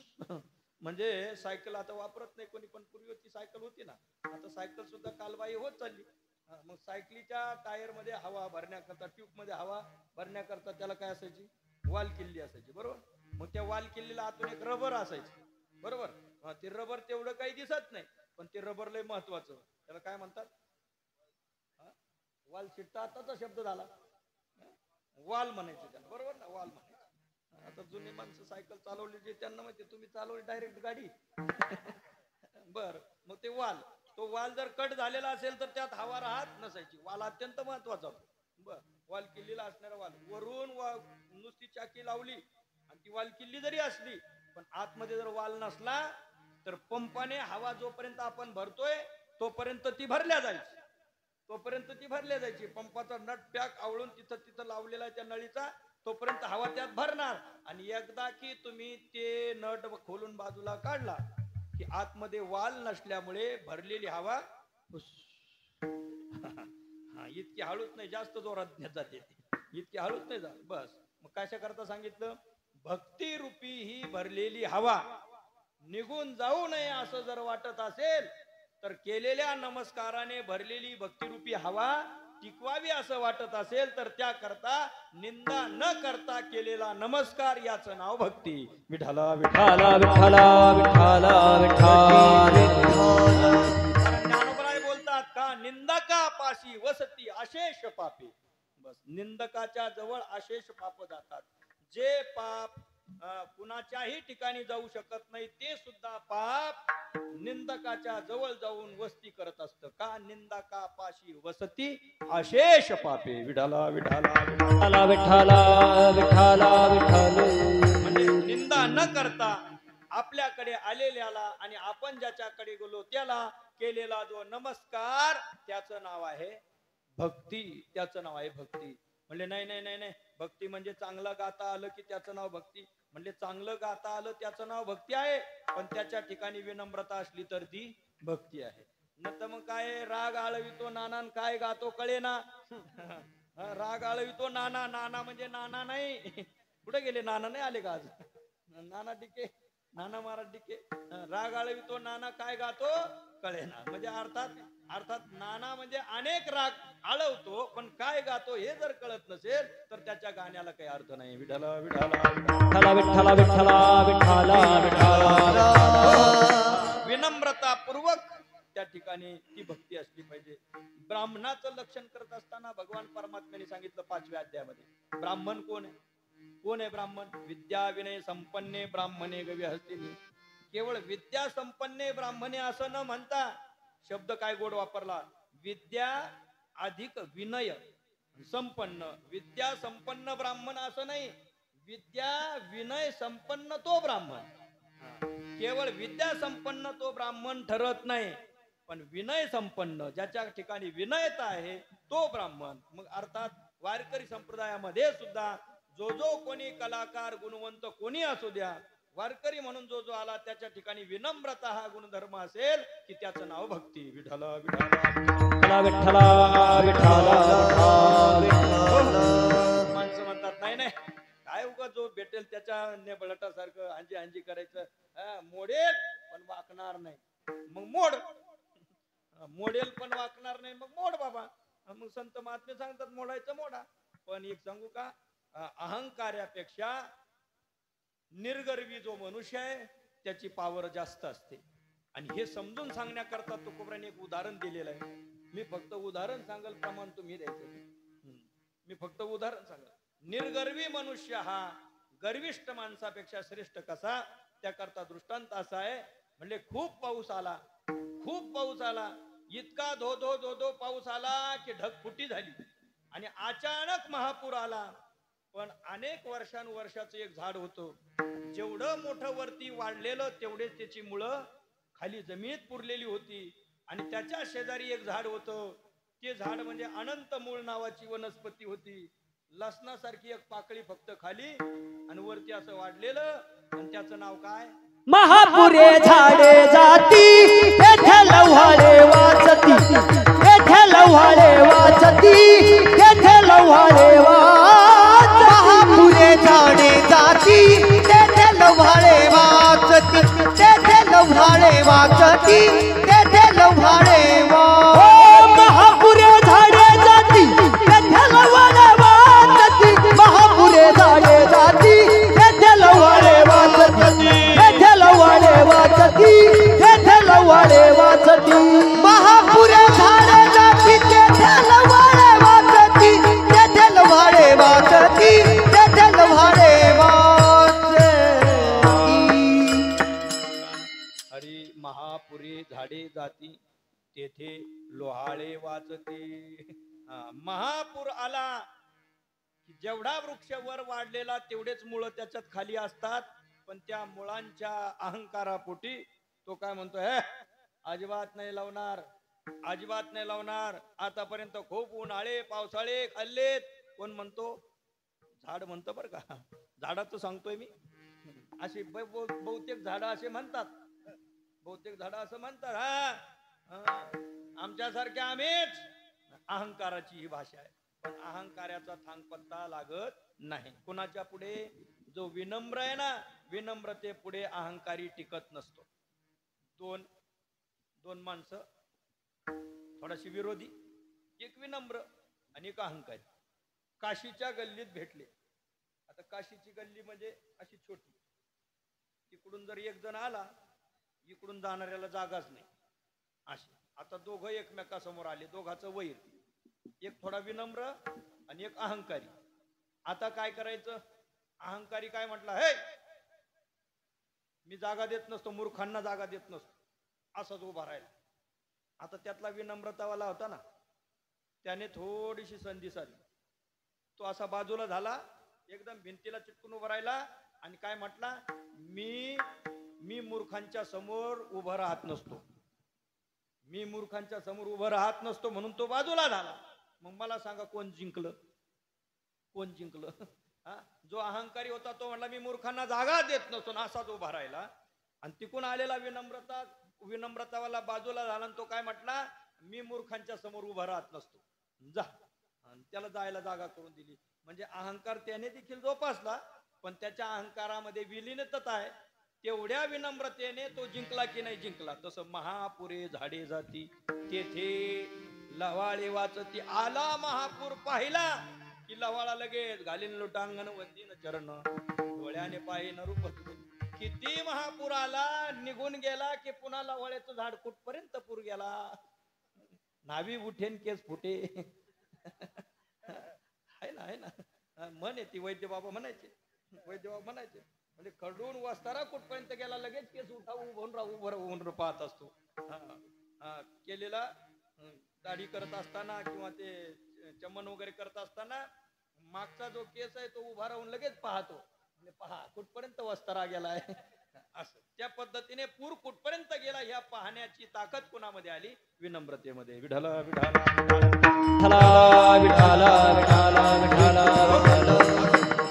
म्हणजे सायकल आता वापरत नाही कोणी, पण पूर्वी ती सायकल होती ना, आता सायकल सुद्धा कालबाई होत चालली. मग सायकलीच्या टायर मध्ये हवा भरण्याकरता, ट्यूब मध्ये हवा भरण्याकरता त्याला काय असायची, वाल किल्ली असायची. बरोबर? मग त्या वाल किल्लीला आतून एक रबर असायची. बरोबर? ते रबर तेवढं काही दिसत नाही, पण ते रबर लय महत्वाचं. त्याला काय म्हणतात, वाल शिट्टा आताचा शब्द झाला, वाल म्हणायचे त्याला. बरोबर ना, वाल म्हणायचे. आता जुने माणसं सायकल चालवली जे त्यांना माहिती, तुम्ही चालवली डायरेक्ट गाडी. बर, मग ते वाल, तो वाल जर कट झालेला असेल तर त्यात हवा राहत नसायची. वाल अत्यंत महत्वाचा होता. बर, वाल किल्लीला असणारा वाल, वरून नुसती चाकी लावली आणि ती वाल किल्ली जरी असली पण आतमध्ये जर वाल नसला तर पंपाने हवा जोपर्यंत आपण भरतोय तोपर्यंत ती भरल्या जायची. पंपाचा नट पॅक आवळून तिथं लावलेला त्या नळीचा, तोपर्यंत हवा त्यात भरणार. आणि एकदा की तुम्ही ते नट खोलून बाजूला काढला की आतमध्ये वाल नसल्यामुळे भरलेली हवा इतकी हळूच नाही, जास्त जोरात जाते, इतकी हळूच नाही जात. बस, मग कशा करता सांगितलं, भक्ती रूपी ही भरलेली हवा निघून जाऊ नये असं जर वाटत असेल तर केलेल्या नमस्काराने भरलेली भक्तिरूपी हवा टिकवावी असं वाटत असेल तर त्याकरता निंदा न करता केलेला नमस्कार, याचं नाव भक्ती. विठाला विठाला
विठाला विठाला विठाला.
ज्ञानोबराय बोलतात का, निंदका पाशी वसती अशेष पापे. बस, निंदकाच्या जवळ अशेष पाप जातात. जे पाप कुणाच्याही ठिकाणी जाऊ शकत नाही ते सुद्धा पाप निंदकाच्या जवळ जाऊन वस्ती करत असतं. का, निंदका पाशी वसती अशेष पापे. विठाला विठाला
विठाला विठाला विठाला विठाल.
म्हणजे निंदा न करता आपल्याकडे आलेल्याला आणि आपण ज्याच्याकडे गेलो त्याला केलेला जो नमस्कार, त्याचं नाव आहे भक्ती. त्याचं नाव आहे भक्ती. म्हणले नाही नाही नाही नाही, भक्ती म्हणजे चांगलं गाता आलं की त्याचं नाव भक्ती. म्हणले चांगलं गाता आलं त्याचं नाव भक्ती आहे, पण त्याच्या ठिकाणी विनम्रता असली तर ती भक्ती आहे. न तर मग काय राग आळवितो नाना काय गातो कळे ना. राग आळवितो नाना, नाना म्हणजे नाना नाही. कुठे गेले नाना, नाही आले का आज? नाना डिके, नाना महाराज डिके. राग आळवितो नाना काय गातो कळेना, म्हणजे अर्थात नाना म्हणजे अनेक राग आळवतो, पण काय गातो हे जर कळत नसेल तर त्याच्या गाण्याला काही अर्थ नाही. विठ्ठला विठ्ठला
विठ्ठला विठ्ठला विठ्ठला विठ्ठला
विनम्रता पूर्वक त्या ठिकाणी ती भक्ती असली पाहिजे. ब्राह्मणाचं लक्षण करत असताना भगवान परमात्म्याने सांगितलं 5व्या अध्यायामध्ये, ब्राह्मण कोण आहे? कोण आहे ब्राह्मण? विद्या विनय संपन्ने ब्राह्मणे गवी हस्तिनी. केवळ विद्या संपन्ने ब्राह्मणे असं न म्हणता शब्द काय गोड वापरला, विद्या अधिक विनय संपन्न. विद्या संपन्न ब्राह्मण असं नाही, विद्या विनय संपन्न तो ब्राह्मण. केवळ विद्या संपन्न तो ब्राह्मण ठरत नाही, पण विनय संपन्न ज्याच्या ठिकाणी विनयता आहे तो ब्राह्मण. मग अर्थात वारकरी संप्रदायामध्ये सुद्धा जो जो कोणी कलाकार गुणवंत कोणी असू द्या, वारकरी म्हणून जो जो आला त्याच्या ठिकाणी विनम्रता हा गुणधर्म असेल की त्याचं नाव भक्ती. विठ्ठला विठ्ठला
विठ्ठला विठ्ठला
माणसं म्हणतात नाही नाही काय उगा जो भेटेल त्याच्या नेबळटासारखं हांजी हांजी करायचं, मोडेल पण वाकणार नाही. मग मोडेल पण वाकणार नाही, मग मोड बाबा. मग संत महात्मे सांगतात मोडायचं मोडा. पण एक सांगू का, अहंकार्यापेक्षा निर्गर्वी जो मनुष्य आहे त्याची पावर जास्त असते. आणि हे समजून सांगण्याकरता तुकोबराने एक उदाहरण दिलेलं आहे. मी फक्त उदाहरण सांगल, प्रमाण तुम्ही द्यायचं. मी फक्त उदाहरण सांगल. निर्गर्वी मनुष्य हा गर्विष्ठ माणसापेक्षा श्रेष्ठ कसा, त्याकरता दृष्टांत असा आहे. म्हणजे खूप पाऊस आला, इतका धो धो धो धो पाऊस आला की ढगफुटी झाली आणि अचानक महापूर आला. पण अनेक वर्षानुवर्षाचं एक झाड होतं, जेवढं मोठं वरती वाढलेलं तेवढेच त्याची मुळं खाली जमिनीत पुरलेली होती. आणि त्याच्या शेजारी एक झाड होतं, ते झाड म्हणजे अनंत मूळ नावाची वनस्पती होती. लसणासारखी एक पाकळी फक्त खाली आणि वरती असं वाढलेलं, आणि त्याचं नाव काय?
महापुरे झाडे जाती तेथे लव्हाळे वाचती, तेथे लव्हाळे वाचती, तेथे लव्हाळे वाचती.
महापुरे झाडे जाती तेथे लव्हाळे वाचती, तेथे लव्हाळे वाचती, तेथे लव्हाळे वाचती.
महापुरे झाडे जाती तेथे लव्हाळे वाचती, महापुरे झाडे जाती तेथे लव्हाळे वाचती, तेथे लव्हाळे वाचती, तेथे लव्हाळे वाचती.
महापुरे झाडे जाती तेथे लव्हाळे वाचती, तेथे लव्हाळे वाचती, तेथे लव्हाळे वाचती.
हरी महापुरे झाडे जाती तेथे लोहाळे वाचते. महापूर आला की जेवढा वृक्ष वर वाढलेला तेवढेच मुळं त्याच्यात खाली असतात. पण त्या मुळांच्या अहंकारापोटी तो काय म्हणतो, हे अजिबात नाही लावणार, अजिबात नाही लावणार. आतापर्यंत खूप उन्हाळे पावसाळे खाल्लेत. कोण म्हणतो? झाड म्हणतं बरं का, झाडाचं सांगतोय मी. अशी बहुतेक झाडं असे म्हणतात, बहुतेक झाडं असं म्हणतात, आमच्यासारख्या आम्हीच. अहंकाराची ही भाषा आहे. पण अहंकाराचा थांगपत्ता लागत नाही. कुणाच्या पुढे? जो विनम्र आहे ना, विनम्रते पुढे अहंकारी टिकत नसतो. दोन माणसं थोडाशी विरोधी, एक विनम्र आणि एक अहंकारी, काशीच्या गल्लीत भेटले. आता काशीची गल्ली म्हणजे अशी छोटी, तिकडून जर एक जण आला, इकडून जाणाऱ्याला जागाच नाही अशी. आता दोघं एकमेकासमोर आले, दोघाचं वैर, एक थोडा विनम्र आणि एक अहंकारी. आता काय करायचं? अहंकारी काय म्हटला, हे मी जागा देत नसतो, मूर्खांना जागा देत नसतो, असाच उभा राहिला. आता त्यातला विनम्रतावाला होता ना, त्याने थोडीशी संधी साधली. तो असा बाजूला झाला, एकदम भिंतीला चिटकून उभा राहिला आणि काय म्हटला, मी मूर्खांच्या समोर उभा राहत नसतो, मी मूर्खांच्या समोर उभं राहत नसतो, म्हणून तो बाजूला झाला. मग मला सांगा कोण जिंकलं? कोण जिंकलं? हा, जो अहंकारी होता तो म्हणला मी मूर्खांना जागा देत नसून असाच उभा राहिला. आणि तिकून आलेला विनम्रतावाला बाजूला झाला आणि तो काय म्हटला, मी मूर्खांच्या समोर उभा राहत नसतो, जा. आणि त्याला जायला जागा करून दिली. म्हणजे अहंकार त्याने देखील जोपासला, पण त्याच्या अहंकारामध्ये विलीनता आहे. तेवढ्या विनम्रतेने तो जिंकला की नाही जिंकला. तसं महापुरे झाडे जाती तेथे लवाळे वाचती. आला महापूर पाहिला की लवाळा लगेच घालीन लोटांगण वंदीन चरण डोळ्याने पाहिन रूप. किती महापूर आला निघून गेला की पुन्हा लवाळ्याचं झाड कुठपर्यंत पूर गेला. नावी उठेन केस फुटे. आहे ना म्हण येते. वैद्य बाबा म्हणायचे म्हणजे खडून वस्तारा कुठपर्यंत गेला लगेच केस उठा उभं पाहत असतो. केलेला दाढी करत असताना किंवा ते चमन वगैरे करत असताना मागचा जो केस आहे तो उभा राहून लगेच पाहतो. म्हणजे पहा कुठपर्यंत वस्तारा गेलाय. असं त्या पद्धतीने पूर कुठपर्यंत गेला ह्या पाहण्याची ताकद कुणामध्ये आली? विनम्रतेमध्ये. विठाला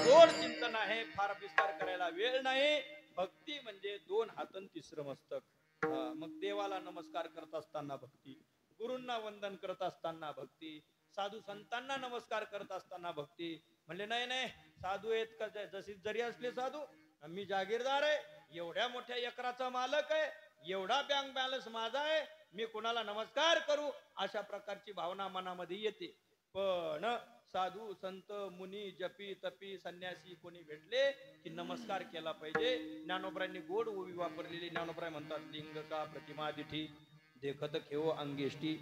गोड चिंतन आहे, फार विस्तार करायला वेळ नाही. भक्ती म्हणजे दोन हातन तिसरं मस्तक. मग देवाला नमस्कार करत असताना भक्ती, गुरूंना वंदन करत असताना भक्ती, साधू संतांना नमस्कार करत असताना भक्ती. म्हणले नाही साधू आहेत का जशी जरी असले साधू, मी जागीरदार आहे, एवढ्या मोठ्या एकराचा मालक आहे, एवढा बँक बॅलन्स माझा आहे, मी कुणाला नमस्कार करू, अशा प्रकारची भावना मनामध्ये येते. पण साधू संत मुनी जपी तपी संन्यासी कोणी भेटले की नमस्कार केला पाहिजे. ज्ञानोबरांनी गोड ओवी वापरलेली. ज्ञानोबराय म्हणतात, लिंग का प्रतिमा दिठी देखत खेव अंगेष्टी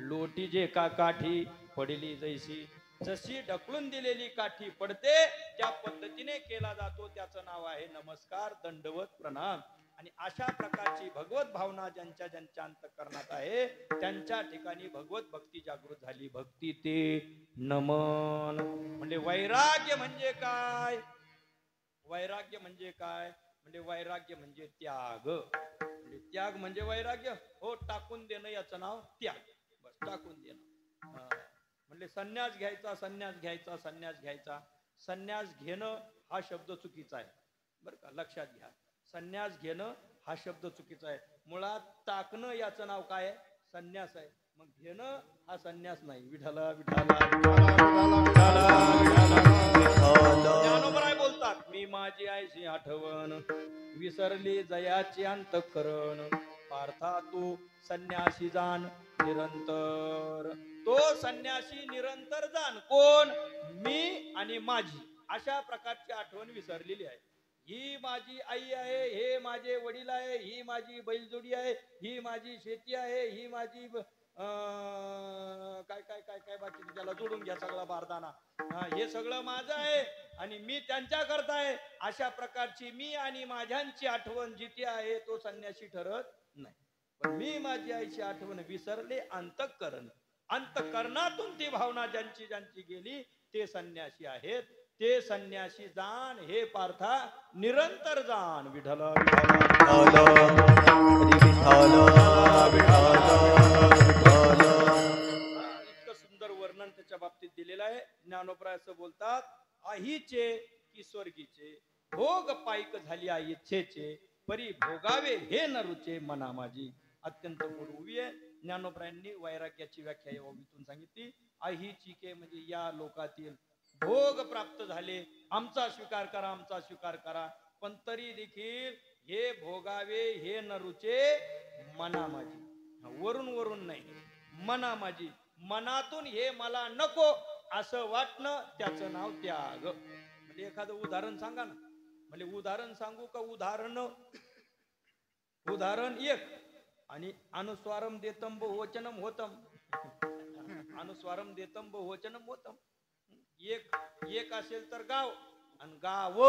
लोटी जे का काठी पडली जैसी. जशी ढकलून दिलेली काठी पडते त्या पद्धतीने केला जातो. त्याचं नाव आहे नमस्कार, दंडवत, प्रणाम. आणि अशा प्रकारची भगवत भावना ज्यांच्या अंतःकरणात आहे त्यांच्या ठिकाणी भगवत भक्ती जागृत झाली. भक्ती ते नमन. म्हणजे वैराग्य म्हणजे काय? वैराग्य म्हणजे काय? म्हणजे वैराग्य म्हणजे त्याग. म्हणजे त्याग म्हणजे वैराग्य. हो, टाकून देणं याचं नाव त्याग. बस, टाकून देणं. म्हणजे संन्यास घ्यायचा, संन्यास घ्यायचा, संन्यास घ्यायचा. संन्यास घेणं हा शब्द चुकीचा आहे, बरं का, लक्षात घ्या. संन्यास घेणं हा शब्द चुकीचा आहे. मुळात टाकणं याचं नाव काय आहे? संन्यास आहे. मग घेणं हा संन्यास नाही. विठाला ज्ञानोबराय बोलतात, मी माझी आईची आठवण विसरली जयाची अंतःकरण. पार्था तू संन्यासी जाण निरंतर. तो संन्यासी निरंतर जाण. कोण? मी आणि माझी. अशा प्रकारची आठवण विसरलेली आहे. ही माझी आई आहे, हे माझे वडील आहे, ही माझी बैलजोडी आहे, ही माझी शेती आहे, ही माझी काय काय काय काय बाकी त्याला जोडून घ्या सगळा बारदाना. हे सगळं माझं आहे आणि मी त्यांच्या करता आहे. अशा प्रकारची मी आणि माझ्यांची आठवण जिथे आहे तो संन्यासी ठरत नाही. पण मी माझी आईची आठवण विसरले अंतःकरण. अंतःकरणातून ती भावना ज्यांची गेली ते संन्यासी आहेत. ते संन्यासी जाण हे पार्था निरंतर जाण. विठला इतकं सुंदर वर्णन त्याच्या बाबतीत दिलेलं आहे. ज्ञानोबराय असं बोलतात, आहीचे की स्वर्गीचे भोग पाईक झाली आई इच्छेचे परी भोगावे हे न रुचे मना माझी. अत्यंत गोड ओवी आहे. ज्ञानोबरायांनी वैराग्याची व्याख्या या ओवीतून सांगितली. आहीचिके म्हणजे या लोकातील भोग प्राप्त झाले, आमचा स्वीकार करा, आमचा स्वीकार करा, पण तरी देखील हे भोगावे हे न रुचे मना माझी. वरून नाही, मना माझी. मनातून हे मला नको असं वाटणं त्याचं नाव त्याग. म्हणजे एखादं उदाहरण सांगा ना. म्हणजे उदाहरण सांगू का? उदाहरण एक. आणि अनुस्वारम देतम बहुवचनम होतम. अनुस्वारम देतम बहुवचनम होतम. एक असेल तर गाव, आणि गाव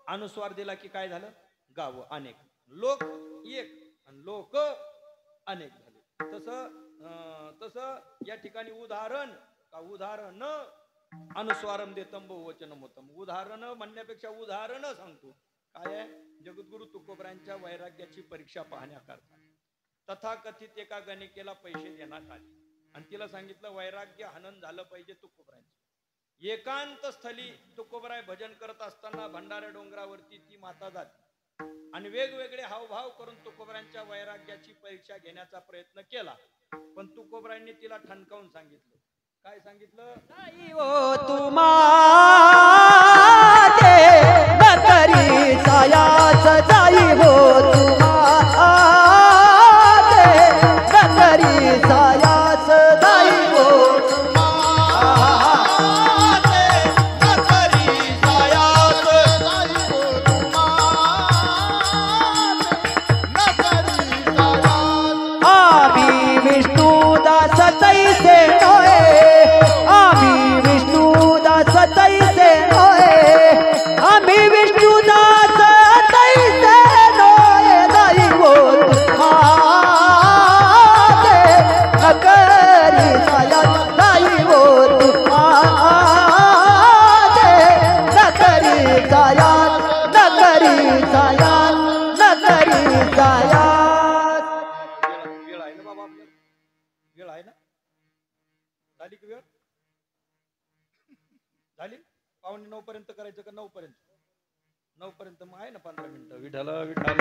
अनुस्वार दिला की काय झालं? गाव अनेक. लोक एक आणि लोक अनेक झाले. तसं या ठिकाणी उदाहरण का उदाहरण अनुस्वारम देतम बहुवचनम होतम. उदाहरण म्हणण्यापेक्षा उदाहरण सांगतो. काय आहे? जगद्गुरु तुकोबरायांच्या वैराग्याची परीक्षा पाहण्याकरता तथाकथित एका गणिकेला पैसे देण्यात आले आणि तिला सांगितलं वैराग्य हनन झालं पाहिजे तुकोबरायांचं. एकांत स्थली तुकोबराय भजन करत असताना भंडाऱ्या डोंगरावरती ती माता जाते आणि वेगवेगळे हावभाव करून तुकोबरायांच्या वैराग्याची परीक्षा घेण्याचा प्रयत्न केला, पण तुकोबरायांनी तिला ठणकावून सांगितलं. काय सांगितलं?
ओ तुमा नकरी सायाच जाई हो तुमा नकरी सायाच जाई हो आम्ही विष्णुदास तैसे नोए आम्ही विष्णुदास तैसे नोए आम्ही विष्णुदास तैसे नोए दाई हो तुमाते नकरी साया दाई हो तुमाते नकरी साया नकरी साया नकरी साया.
वेळ आहे ना बाबा, आपल्याला वेळ आहे ना? झाली की वेळ? झाली? 8:45 पर्यंत करायचं का 9 पर्यंत? 9 पर्यंत मग आहे ना 15 मिनिटं. विठ्ठल विठ्ठल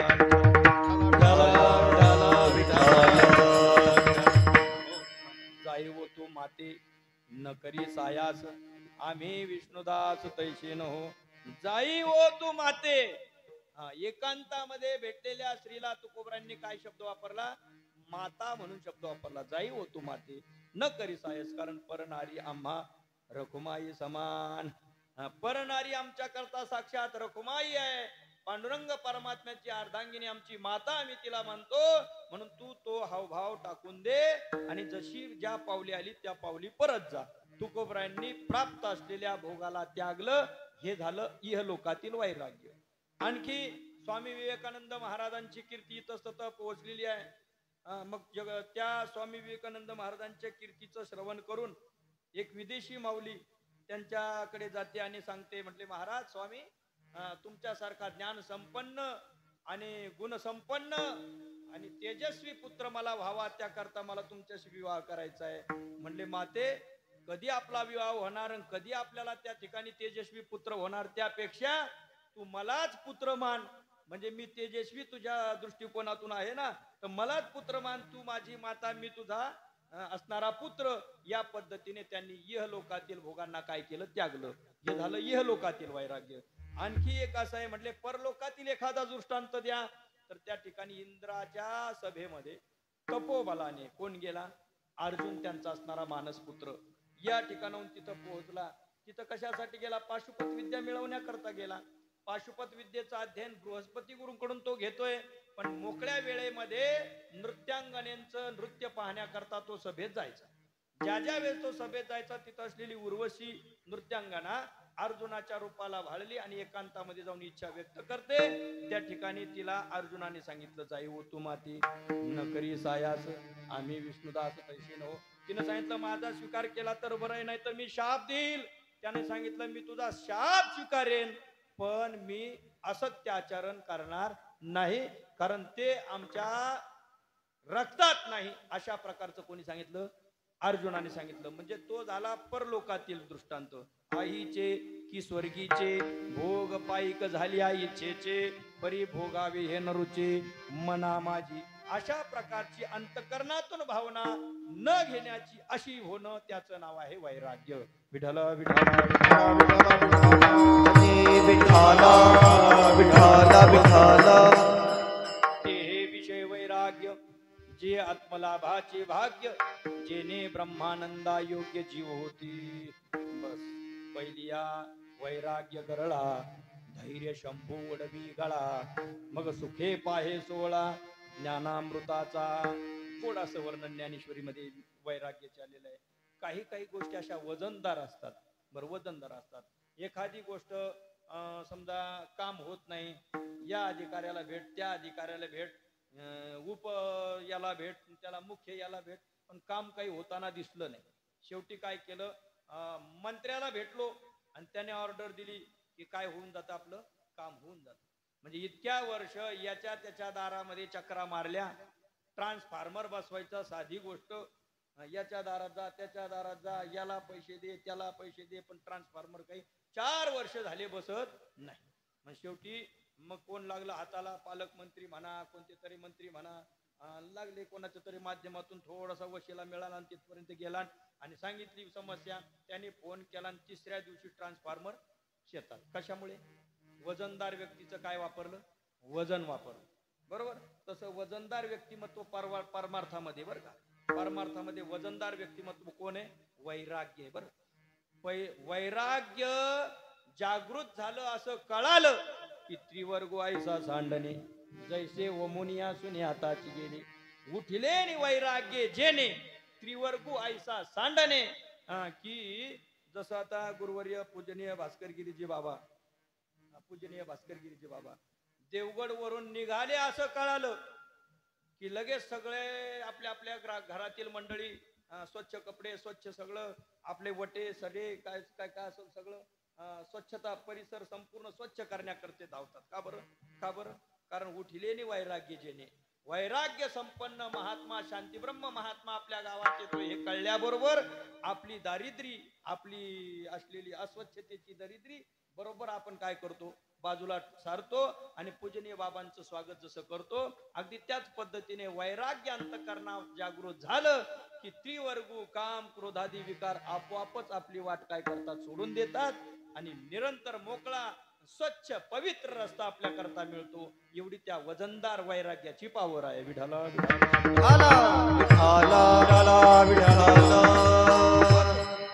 जाई वो तू माते न करी सायास आम्ही विष्णुदास तैसे न हो. जाई वो तू माते. एकांतामध्ये भेटलेल्या स्त्रीला तुकोबरांनी काय शब्द वापरला? माता म्हणून शब्द वापरला. जाई हो तू माते न करी सायस, कारण परनारी आम्हा रखुमाई समान. परनारी आमच्या करता साक्षात रखुमाई आहे. पांडुरंग परमात्म्याची अर्धांगिनी आमची माता आम्ही तिला मानतो. म्हणून तू तो हावभाव टाकून दे आणि जशी ज्या पावली आली त्या पावली परत जा. तुकोबरायांनी प्राप्त असलेल्या भोगाला त्यागलं. हे झालं इहलोकातील वैराग्य. आणखी स्वामी विवेकानंद महाराजांची कीर्ती इतस्ततः पोहोचलेली आहे. मग त्या स्वामी विवेकानंद महाराजांच्या कीर्तीचं श्रवण करून एक विदेशी माऊली त्यांच्याकडे जाते आणि सांगते, म्हटले महाराज स्वामी, तुमच्यासारखा ज्ञान संपन्न आणि गुण संपन्न आणि तेजस्वी पुत्र मला व्हावा, त्याकरता मला तुमच्याशी विवाह करायचा आहे. म्हणले माते, कधी आपला विवाह होणार आणि कधी आपल्याला त्या ठिकाणी तेजस्वी पुत्र होणार, त्यापेक्षा तू मलाच पुत्र मान. म्हणजे मी तेजस्वी तुझ्या दृष्टिकोनातून आहे ना, तर मलाच पुत्र मान. तू माझी माता, मी तुझा असणारा पुत्र. या पद्धतीने त्यांनी इहलोकातील भोगांना काय केलं? त्यागलं. हे झालं इहलोकातील वैराग्य. आणखी एक असं आहे, म्हटले परलोकातील एखादा दृष्टांत द्या. तर त्या ठिकाणी इंद्राच्या सभेमध्ये तपोबलाने कोण गेला? अर्जुन, त्यांचा असणारा मानसपुत्र. या ठिकाणाहून तिथं पोहोचला. तिथं कशासाठी गेला? पाशुपत विद्या मिळवण्याकरता गेला. पाशुपत विद्येचं अध्ययन बृहस्पती गुरूंकडून तो घेतोय. पण मोकळ्या वेळेमध्ये नृत्यांगनेचं नृत्य पाहण्याकरता तो सभेत जायचा. ज्या ज्या वेळेस तो सभेत जायचा, तिथं असलेली उर्वशी नृत्यांगना अर्जुनाच्या रूपाला भाळली आणि एकांतामध्ये जाऊन इच्छा व्यक्त करते. त्या ठिकाणी तिला अर्जुनाने सांगितलं, जाई हो तू माती न करी सायास आम्ही विष्णुदास तैसे नो. तिनं सांगितलं, माझा स्वीकार केला तर बरं आहे, नाही तर मी शाप देईल. त्याने सांगितलं, मी तुझा शाप स्वीकारेन, पण मी असत्य आचरण करणार नाही, कारण ते आमच्या रक्तात नाही. अशा प्रकारचं कोणी सांगितलं? अर्जुनाने सांगितलं. म्हणजे तो झाला परलोकातील दृष्टांत. आईचे की स्वर्गीचे भोग पाईक झाली आई इच्छेचे, परी भोगावे हे नरुचे मना माझी. अशा प्रकारची अंतकरणातून भावना न घेण्याची अशी होणं, त्याचं नाव आहे वैराग्य. विठ्ठल विठ्ठल
विठ्ठला विठ्ठला.
ते विषय वैराग्य जे आत्मलाभाचे भाग्य, जेने ब्रह्मानंदा योग्य जीव होती. बस पहिलिया वैराग्य गरळा, धैर्य शंभू वडवी गळा, मग सुखे पाहे सोळा ज्ञानामृताचा. थोडासं वर्णन ज्ञानेश्वरीमध्ये वैराग्याचे आलेलं आहे. काही काही गोष्टी अशा वजनदार असतात. बरं, वजनदार असतात. एखादी गोष्ट समजा काम होत नाही, या अधिकाऱ्याला भेट, त्या अधिकाऱ्याला भेट, उप याला भेट, त्याला मुख्य याला भेट, पण काम काही होताना दिसलं नाही. शेवटी काय केलं? मंत्र्याला भेटलो आणि त्याने ऑर्डर दिली की काय होऊन जातं, आपलं काम होऊन जातं. म्हणजे इतक्या वर्ष याच्या त्याच्या दारामध्ये चक्रा मारल्या, ट्रान्सफॉर्मर बसवायचा साधी गोष्ट, याच्या दारात जा, त्याच्या दारात जा, याला पैसे दे, त्याला पैसे दे, पण ट्रान्सफॉर्मर काही 4 वर्ष झाले बसत नाही. मग शेवटी मग कोण लागलं हाताला, पालकमंत्री म्हणा, कोणते तरी मंत्री म्हणा, लागले कोणाच्या तरी माध्यमातून थोडासा वशिला मिळाला आणि तिथपर्यंत गेला आणि सांगितली समस्या. त्यांनी फोन केला आणि 3ऱ्या दिवशी ट्रान्सफॉर्मर शेतात. कशामुळे? वजनदार व्यक्तीचं काय वापरलं? वजन वापरलं. बरोबर. तसं वजनदार व्यक्तिमत्व परमार्थामध्ये बरं का, परमार्थामध्ये वजनदार व्यक्तिमत्व कोण आहे? वैराग्य आहे. बरं, वैराग्य जागृत झालं असं कळालं की त्रिवर्गो ऐसा सांडणे जैसे वमुनिया सुने हाताची गेले उठले नि वैराग्य जेने त्रिवर्गो ऐसा सांडणे. की जसं आता गुरुवर्य पूजनीय भास्करगिरीजी बाबा, पूजनीय भास्करगिरीजी बाबा देवगड वरून निघाले असं कळालं की लगेच सगळे आपल्या आपल्या घरातील मंडळी स्वच्छ कपडे, स्वच्छ सगळं, आपले वटे सडे काय काय काय असं सगळं स्वच्छता, परिसर संपूर्ण स्वच्छ करण्याकरते धावतात. का बरं? का बरं? कारण उठले नि वैराग्य जेने. वैराग्य संपन्न महात्मा, शांतीब्रह्म महात्मा आपल्या गावात येतो हे कळल्याबरोबर आपली दारिद्री, आपली असलेली अस्वच्छतेची दरिद्री बरोबर आपण काय करतो? बाजूला सारतो आणि पूजनीय बाबांचं स्वागत जसं करतो अगदी त्याच पद्धतीने वैराग्य अंतःकरणात जागृत झालं की त्रिवर्गू काम क्रोधादी विकार आपोआपच आपली वाट काय करतात? सोडून देतात आणि निरंतर मोकळा स्वच्छ पवित्र रस्ता आपल्या करता मिळतो. एवढी त्या वजनदार वैराग्याची पावर आहे. विठाला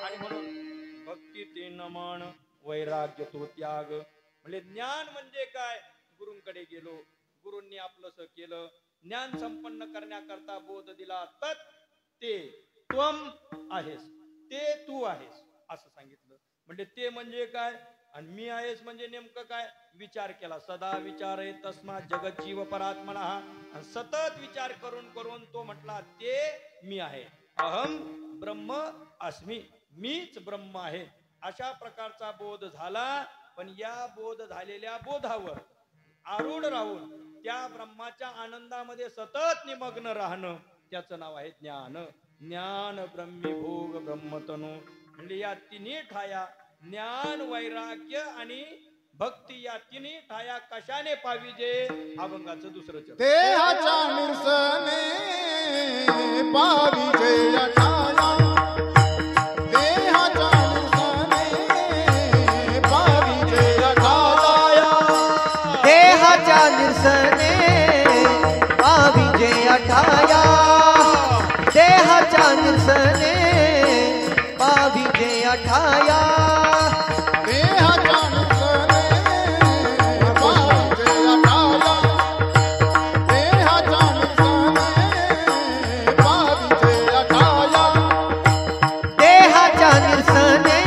आणि म्हणून भक्ती ते नमन, वैराग्य तो त्याग. म्हणजे ज्ञान म्हणजे काय? गुरूंकडे गेलो, गुरूंनी आपलंसं केलं, ज्ञान संपन्न करण्याकरता बोध दिला, तत् ते त्वम आहेस, ते तू आहेस असं सांगितलं. म्हणजे ते म्हणजे काय आणि मी आहेस म्हणजे नेमकं काय? विचार केला. सदा विचार आहे तस्मा जगत जीव परात्मना. सतत विचार करून करून तो म्हटला ते मी आहे. अहम ब्रह्म अस्मि, मीच ब्रह्म आहे. अशा प्रकारचा बोध झाला. पण या बोध झालेल्या बोधावर आरूढ राहून त्या ब्रह्माच्या आनंदामध्ये सतत निमग्न राहणं त्याचं नाव आहे ज्ञान. ज्ञान ब्रह्मी भोग ब्रह्मतनु. म्हणजे या तिन्ही ठाया ज्ञान, वैराग्य आणि भक्ती या तिन्ही ठाया कशाने पाविजे? अभंगाचं दुसरं चरण.
देहाच्या निरसने पाविजे या ठाया, देहाच्या निरसने पाविजे या ठाया,
देहाच्या निरसने पाविजे या ठाया, देहाच्या निरसने पाविजे या ठाया,
देहाच्या निरसने पाविजे या ठाया, देहाच्या निरसने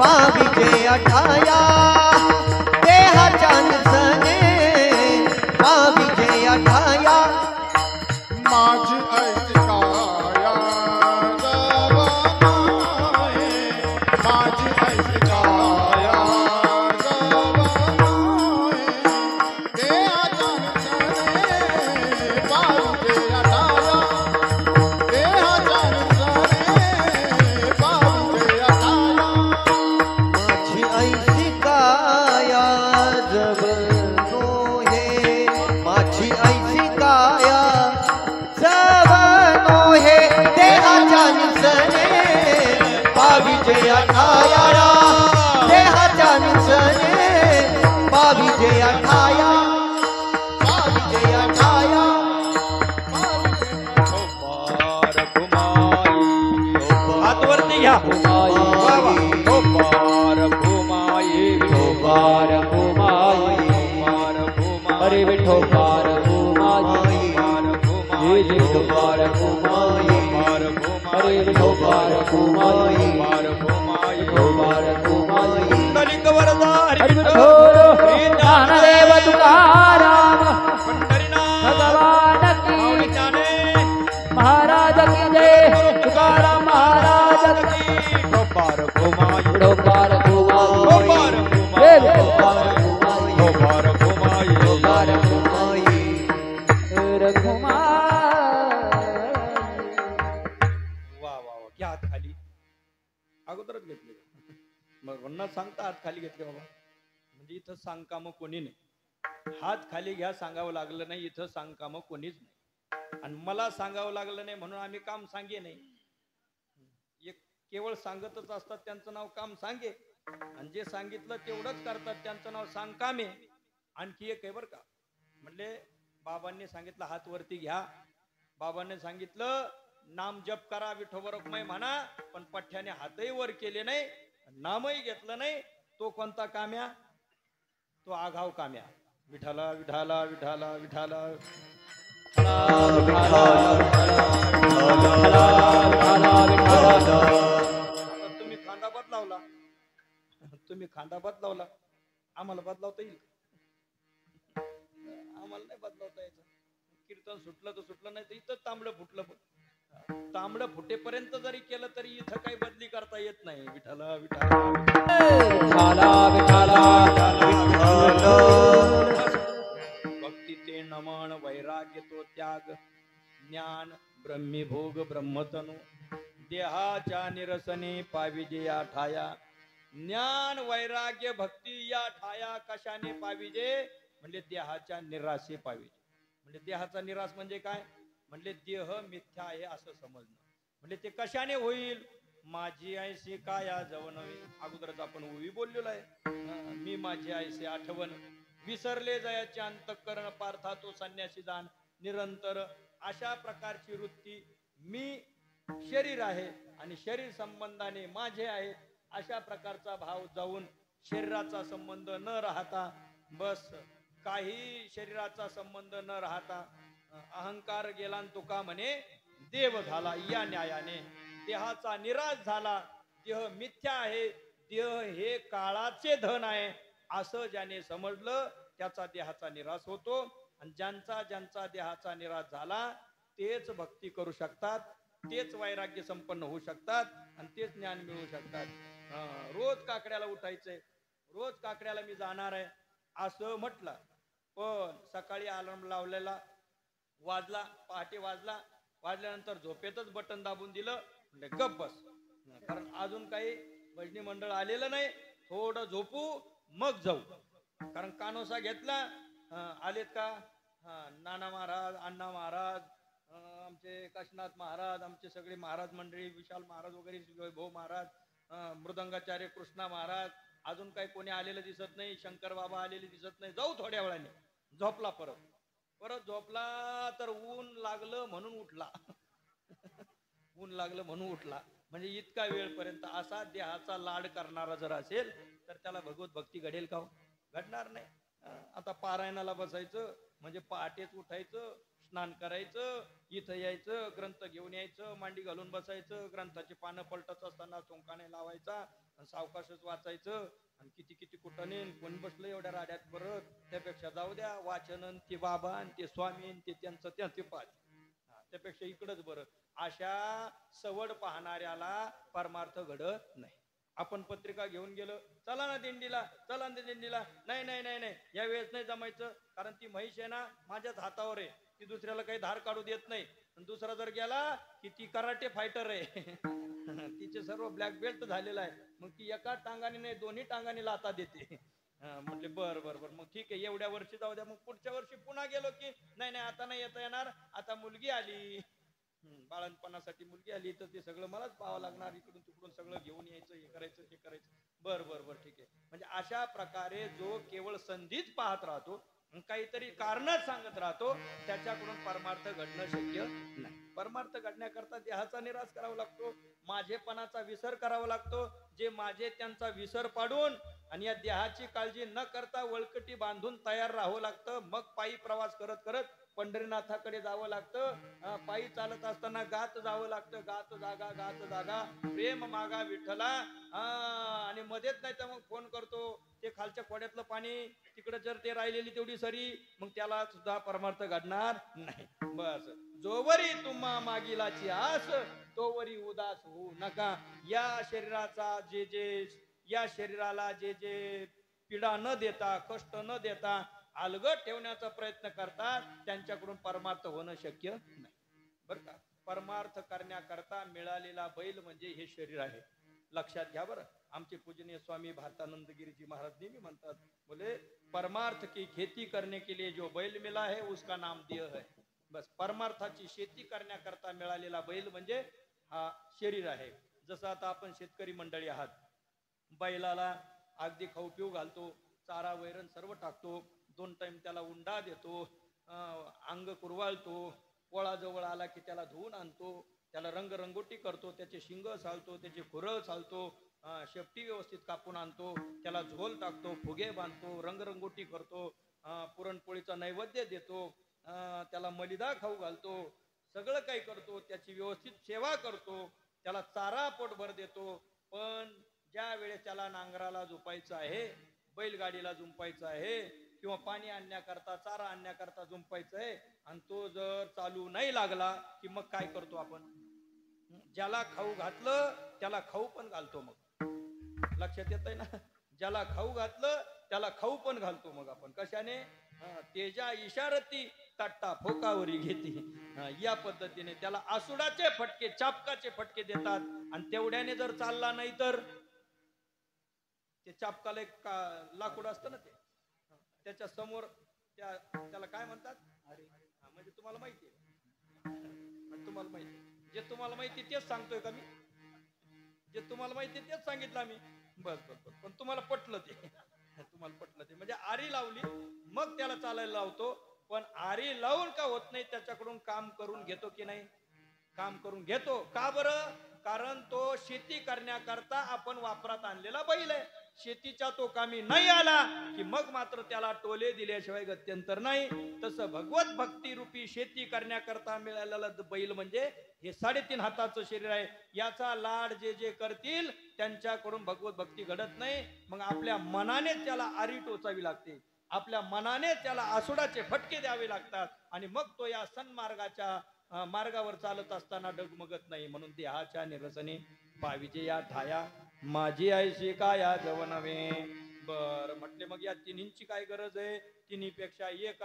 पाविजे या ठाया,
देहाच्या निरसने पाविजे या ठाया, देहाच्या निरसने पाविजे या ठाया.
माझी ऐसी काया जवानाय, माझी ऐसी काया जवानाय, देहाच्या निरसने पाविजे या ठाया, देहाच्या निरसने पाविजे या ठाया.
माझी ऐसी काया जवनो हे, माझी ऐसी काया जवनो हे, देहाच्या निरसने पाविजे या ठाया, देहाच्या निरसने पाविजे या ठाया, पाविजे या ठाया.
हातवरती घ्या. वा वा. हो पार भूमाई, हो पार भूमाई, पार भूमाई.
अरे विठो पार भूमाई,
पार
जे विठो पार भूमाई,
पार भूमाई.
अरे विठो पार भूमाई,
पार भूमाई,
विठो पार भूमाई.
पुंडलिक वरदा हरी
हरि
विठ्ठल.
विठो ज्ञानदेव तुकाराम
पंढरीनाथ
भगवान
माऊली
की
ज्ञाने
महाराज की जय, तुकाराम महाराज की.
हो पार भूमाई,
विठो पार
हो
भूमाई,
पार
जय
भूमाई,
विठो पार भूमाई,
हो पार भूमाई,
विठो पार भूमाई. रघुमाई
न सांगता हात खाली घेतले बाबा. म्हणजे इथं सांग काम कोणी नाही. हात खाली घ्या सांगावं लागलं नाही, इथं सांग काम कोणीच नाही. आणि मला सांगावं लागलं नाही म्हणून आम्ही काम सांगे नाही. एक केवळ सांगतच असतात त्यांचं नाव काम सांगे, आणि जे सांगितलं तेवढंच करतात त्यांचं नाव सांग कामे. आणखी एक आहे बरं का, म्हणले बाबांनी सांगितलं हात वरती घ्या, बाबांनी सांगितलं नाम जप करा, विठोबरकमय म्हणा, पण पठ्याने हातही वर केले नाही, नामही घेतलं नाही. तो कोणता काम्या? तो आघाव काम्या. विठाला विठाला विठाला विठाला. तुम्ही खांदा बदलावला, तुम्ही खांदा बदलावला, आम्हाला बदलावता येईल? आम्हाला नाही बदलावता यायचं. कीर्तन सुटलं तर सुटलं, नाही तर इथं तांबडं फुटलं. तांबडं फुटेपर्यंत जरी केलं तरी इथं काही बदली करता येत नाही. विठाला विठाला भक्ती ते नमन, वैराग्य तो त्याग, ज्ञान ब्रह्मीभोग ब्रह्मतनु, देहाच्या निरसने पाविजे या ठाया. ज्ञान वैराग्य भक्ती या ठाया कशाने पाविजे? म्हणजे देहाच्या निराशे पाविजे. म्हणजे देहाचा निराश म्हणजे काय? म्हणजे देह मिथ्या आहे असं समजणं. म्हणजे ते कशाने होईल? माझी ऐशी काया जवनवी. अगोदरच आपण ओवी बोललेलो आहे, मी माझी ऐशी आठवण. विसरले जयाचे अंतःकरण, पार्था तो संन्यासी जाण निरंतर. अशा प्रकारची वृत्ती, मी शरीर आहे आणि शरीर संबंधाने माझे आहे, अशा प्रकारचा भाव जाऊन शरीराचा संबंध न राहता, बस काही शरीराचा संबंध न राहता अहंकार गेला तुका म्हणे देव झाला. या न्यायाने देहाचा निराश झाला. देह मिथ्या आहे, देह हे काळाचे धन आहे असं ज्याने समजलं त्याचा देहाचा निराश होतो. आणि ज्यांचा ज्यांचा देहाचा निराश झाला तेच भक्ती करू शकतात, तेच वैराग्य संपन्न होऊ शकतात आणि तेच ज्ञान मिळवू शकतात. रोज काकड्याला उठायचंय, रोज काकड्याला मी जाणार आहे असं म्हटलं, पण सकाळी अलार्म लावलेला वाजला, पहाटे वाजला, वाजल्यानंतर झोपेतच बटन दाबून दिलं, म्हणजे गप बस, कारण अजून काही भजनी मंडळ आलेलं नाही, थोडं झोपू मग जाऊ. कारण कानोसा घेतला, आलेत का? नाना महाराज, अण्णा महाराज, आमचे काशीनाथ महाराज, आमचे सगळे महाराज मंडळी, विशाल महाराज वगैरे, वैभव महाराज, मृदंगाचार्य कृष्णा महाराज, अजून काही कोणी आलेलं दिसत नाही, शंकर बाबा आलेले दिसत नाही, जाऊ थोड्या वेळाने. झोपला, परत झोपला तर ऊन लागलं म्हणून उठला. ऊन लागलं म्हणून उठला. म्हणजे इतका वेळपर्यंत असा देहाचा लाड करणारा जर असेल तर त्याला भगवत भक्ती घडेल का? घडणार नाही. आता पारायणाला बसायचं म्हणजे पहाटेच उठायचं, स्नान करायचं, इथं यायचं, ग्रंथ घेऊन यायचं, मांडी घालून बसायचं, ग्रंथाची पानं पलटत असताना चोंकाने लावायचा, सावकाशच वाचायचं. आणि किती किती कुठाने कोण बसलं एवढ्या राड्यात, परत त्यापेक्षा जाऊ द्या, वाचन ते बाबा आणि ते स्वामी ते त्यांचं ते पाच, त्यापेक्षा इकडंच बरं. अशा सवड पाहणाऱ्याला परमार्थ घडत नाही. आपण पत्रिका घेऊन गेलो, चला ना दिंडीला, चला ना दिंडीला, नाही नाही नाही नाही या वेळेस नाही जमायचं, कारण ती म्हैस आहे ना माझ्याच हातावर आहे, ती दुसऱ्याला काही धार काढू देत नाही. दुसरा जर गेला की ती कराटे फायटर आहे, तिचे सर्व ब्लॅक बेल्ट झालेला आहे, मग ती एका टांगाने नाही दोन्ही टांगाने लाता देते. म्हटले बर बर बर, मग ठीक आहे, एवढ्या वर्षी जाऊ द्या. मग पुढच्या वर्षी पुन्हा गेलो की नाही नाही आता नाही येता येणार, आता मुलगी आली, बाळणपणासाठी मुलगी आली, तर ते सगळं मलाच पाहावं लागणार, इकडून तिकडून सगळं घेऊन यायचं, हे करायचं ते करायचं. बर बर बर ठीक आहे. म्हणजे अशा प्रकारे जो केवळ संधीच पाहत राहतो, काहीतरी कारण सांगत राहतो, त्याच्याकडून परमार्थ घडणं शक्य नाही. परमार्थ घडण्याकरता देहाचा निराश करावा लागतो, माझेपणाचा विसर करावा लागतो. जे माझे त्यांचा विसर पाडून आणि या देहाची काळजी न करता वळकटी बांधून तयार राहावं लागतं. मग पायी प्रवास करत करत पंढरीनाथाकडे जावं लागतं. पायी चालत असताना गात जावं लागतं, गात जागा प्रेम मागा विठ्ठला. आणि मध्येच नाही तर मग फोन करतो, ते खालच्या खोड्यातलं पाणी तिकडे जर ते राहिलेली तेवढी सरी, मग त्याला सुद्धा परमार्थ घडणार नाही. बस, जोवरी तुम्हा मागिलाची आस तोवरी उदास होऊ नका. या शरीराचा या शरीराला जे पीडा न देता, कष्ट न देता अलगट ठेवण्याचा प्रयत्न करतात, त्यांच्याकडून परमार्थ होणं शक्य नाही. बरं का? परमार्थ करण्याकरता मिळालेला बैल म्हणजे हे शरीर आहे. लक्षात घ्या बरं. आमचे पूजनीय स्वामी भारतानंद गिरीजी महाराज नेहमी म्हणतात, बोले परमार्थ की खेती करने के लिए जो बैल मिला है उसका नाम देह है. बस परमार्थाची शेती करण्याकरता मिळालेला बैल म्हणजे हा शरीर आहे. जसं आता आपण शेतकरी मंडळी आहात, बैलाला अगदी खाऊ पिऊ घालतो, चारा वैरण सर्व टाकतो, 2 टाइम त्याला उंडा देतो, अंग कुरवाळतो, पोळा जवळ आला की त्याला धुवून आणतो, त्याला रंगरंगोटी करतो, त्याचे शिंग सालतो, त्याचे खुरळ सालतो, शेपटी व्यवस्थित कापून आणतो, त्याला झोल टाकतो, फुगे बांधतो, रंगरंगोटी करतो, पुरणपोळीचा नैवेद्य देतो, त्याला मलिदा खाऊ घालतो, सगळं काही करतो, त्याची व्यवस्थित सेवा करतो, त्याला चारा पोटभर देतो. पण ज्या वेळेस त्याला नांगराला झुपायचं आहे, बैलगाडीला झुंपायचं आहे किंवा पाणी आणण्याकरता चारा आणण्याकरता झुंपायचं आहे आणि तो जर चालू नाही लागला की मग काय करतो आपण? ज्याला खाऊ घातलं त्याला खाऊ पण घालतो. मग लक्षात येतंय ना, ज्याला खाऊ घातलं त्याला खाऊ पण घालतो. मग आपण कशाने? तेजा इशारती तट्टा फोकावरी घेती, या पद्धतीने त्याला आसुडाचे फटके, चापकाचे फटके देतात. आणि तेवढ्याने जर चालला नाही तर ते चापकाला एक लाकूड असतं ना, ते त्याच्या समोर त्याला काय म्हणतात? म्हणजे तुम्हाला माहिती आहे, तुम्हाला माहिती, जे तुम्हाला माहिती तेच सांगतोय का मी? जे तुम्हाला माहिती तेच सांगितलं आम्ही. बस बस बस. पण तुम्हाला पटलं ते, तुम्हाला पटलं ते. म्हणजे आरी लावली मग त्याला चालायला लावतो. पण आरी लावून का होत नाही? त्याच्याकडून काम करून घेतो की नाही? काम करून घेतो. का बरं? कारण तो शेती करण्याकरता आपण वापरात आणलेला बैल आहे. शेतीच्या तो कामी नाही आला की मग मात्र त्याला टोले दिल्याशिवाय गत्यंतर नाही. तसं भगवत भक्ती रूपी शेती करण्याकरता मिळालेला बैल म्हणजे हे 3.5 हाताचं शरीर आहे. याचा लाड जे जे करतील त्यांच्याकडून भगवत भक्ती घडत नाही. मग आपल्या मनाने त्याला आरी टोचावी लागते, आपल्या मनाने त्याला आसुडाचे फटके द्यावे लागतात आणि मग तो या सन्मार्गाच्या मार्गावर चालत असताना डगमगत नाही. म्हणून देहाच्या निरसने पाविजे या ठाया, माझी आईशी काया जवनवे. बर म्हटले, मग या तिन्हींची काय गरज आहे? तिन्हीपेक्षा एक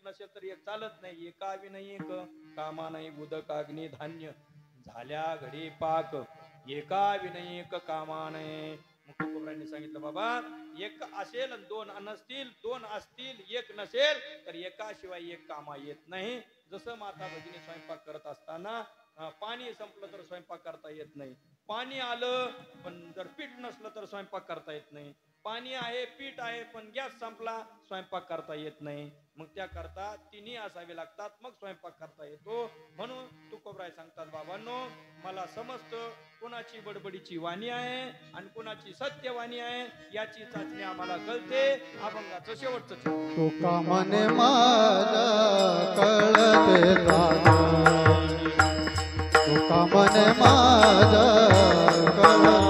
नसेल तर एक चालत नाही. एका विनयी एक, कामा नाही उदक अग्नी धान्य, झाल्या घडी पाक, एका विनयी एक कामा नाही. मुक्तकोबरांनी सांगितलं, बाबा एक असेल 2 नसतील, 2 असतील 1 नसेल तर एकाशिवाय एक कामा येत नाही. जसं माता भगिनी स्वयंपाक करत असताना पाणी संपलं तर स्वयंपाक करता येत नाही, पाणी आलं पण जर पीठ नसलं तर स्वयंपाक करता येत नाही, पाणी आहे पीठ आहे पण गॅस संपला स्वयंपाक करता येत नाही. मग त्याकरता तिन्ही असावे लागतात, मग स्वयंपाक करता येतो. म्हणून तुकोबराय सांगतात, बाबांनो मला समजतं कोणाची बडबडीची वाणी आहे आणि कोणाची सत्यवाणी आहे याची चाचणी आम्हाला कळते. अभंगाचं शेवटचं
तुका मने माझा कळते दादा, तुका मने माझा कळते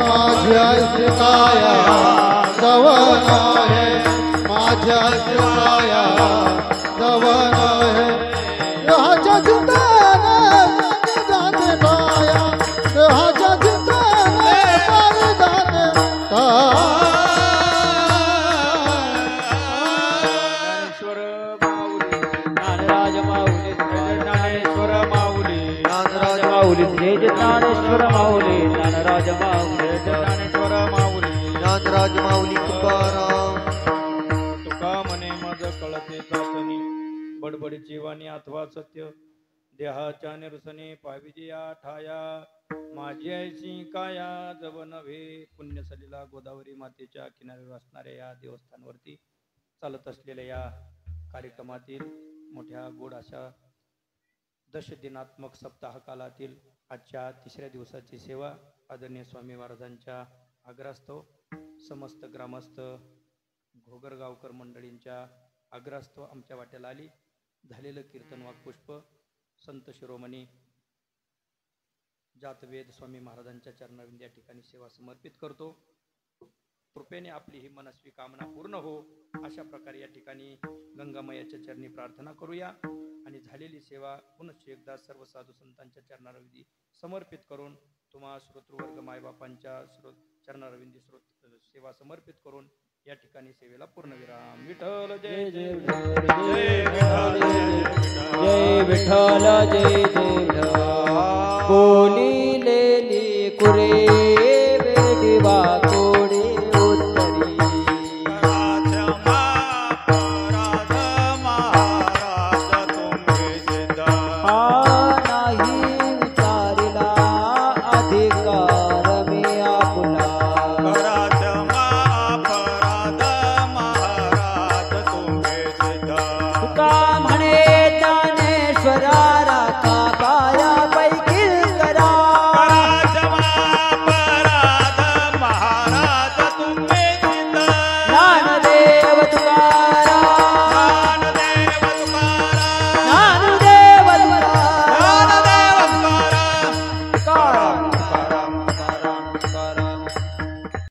माझ्या काया जवन आहे माझ्या काया जवन आहे राजा जिंदाने जाने पाया राजा जिंदाने पार जाने
ज्ञानेश्वर माऊली ज्ञानराज माऊली ज्ञानेश्वर माऊली
ज्ञानराज माऊली तुकाराम
तुका मने मज कळते चाचणी बडबडीची वाणी अथवा सत्य देहाच्या निरसने पाविजिया ठाया माझी ऐशी काया जव नव्हे पुण्यसलीला गोदावरी मातेच्या किनाऱ्यावर असणाऱ्या या देवस्थानवरती चालत असलेल्या या कार्यक्रमातील मोठ्या गोड अशा दशदिनात्मक सप्ताह कालातील आजच्या तिसऱ्या दिवसाची सेवा आदरणीय स्वामी महाराजांच्या आग्रहास्तव समस्त ग्रामस्थ घोगरगावकर मंडळींच्या आग्रहास्तव आमच्या वाट्याला आली. झालेलं कीर्तन वाक्पुष्प संत शिरोमणी जातवेद स्वामी महाराजांच्या चरणाविंद या ठिकाणी सेवा समर्पित करतो. कृपेने आपली ही मनस्वी कामना पूर्ण हो अशा प्रकारे या ठिकाणी गंगामयाच्या चरणी प्रार्थना करूया आणि झालेली सेवा पुनश्च एकदा सर्व साधू संतांच्या चरणारविंदी समर्पित करून तुम्हा श्रोतृवर्ग मायबापांच्या चरणारविंदी सेवा समर्पित करून या ठिकाणी सेवेला पूर्णविराम. विठ्ठल जय जय
जय विठ्ठल जय जय विठ्ठल जय जय विठ्ठल.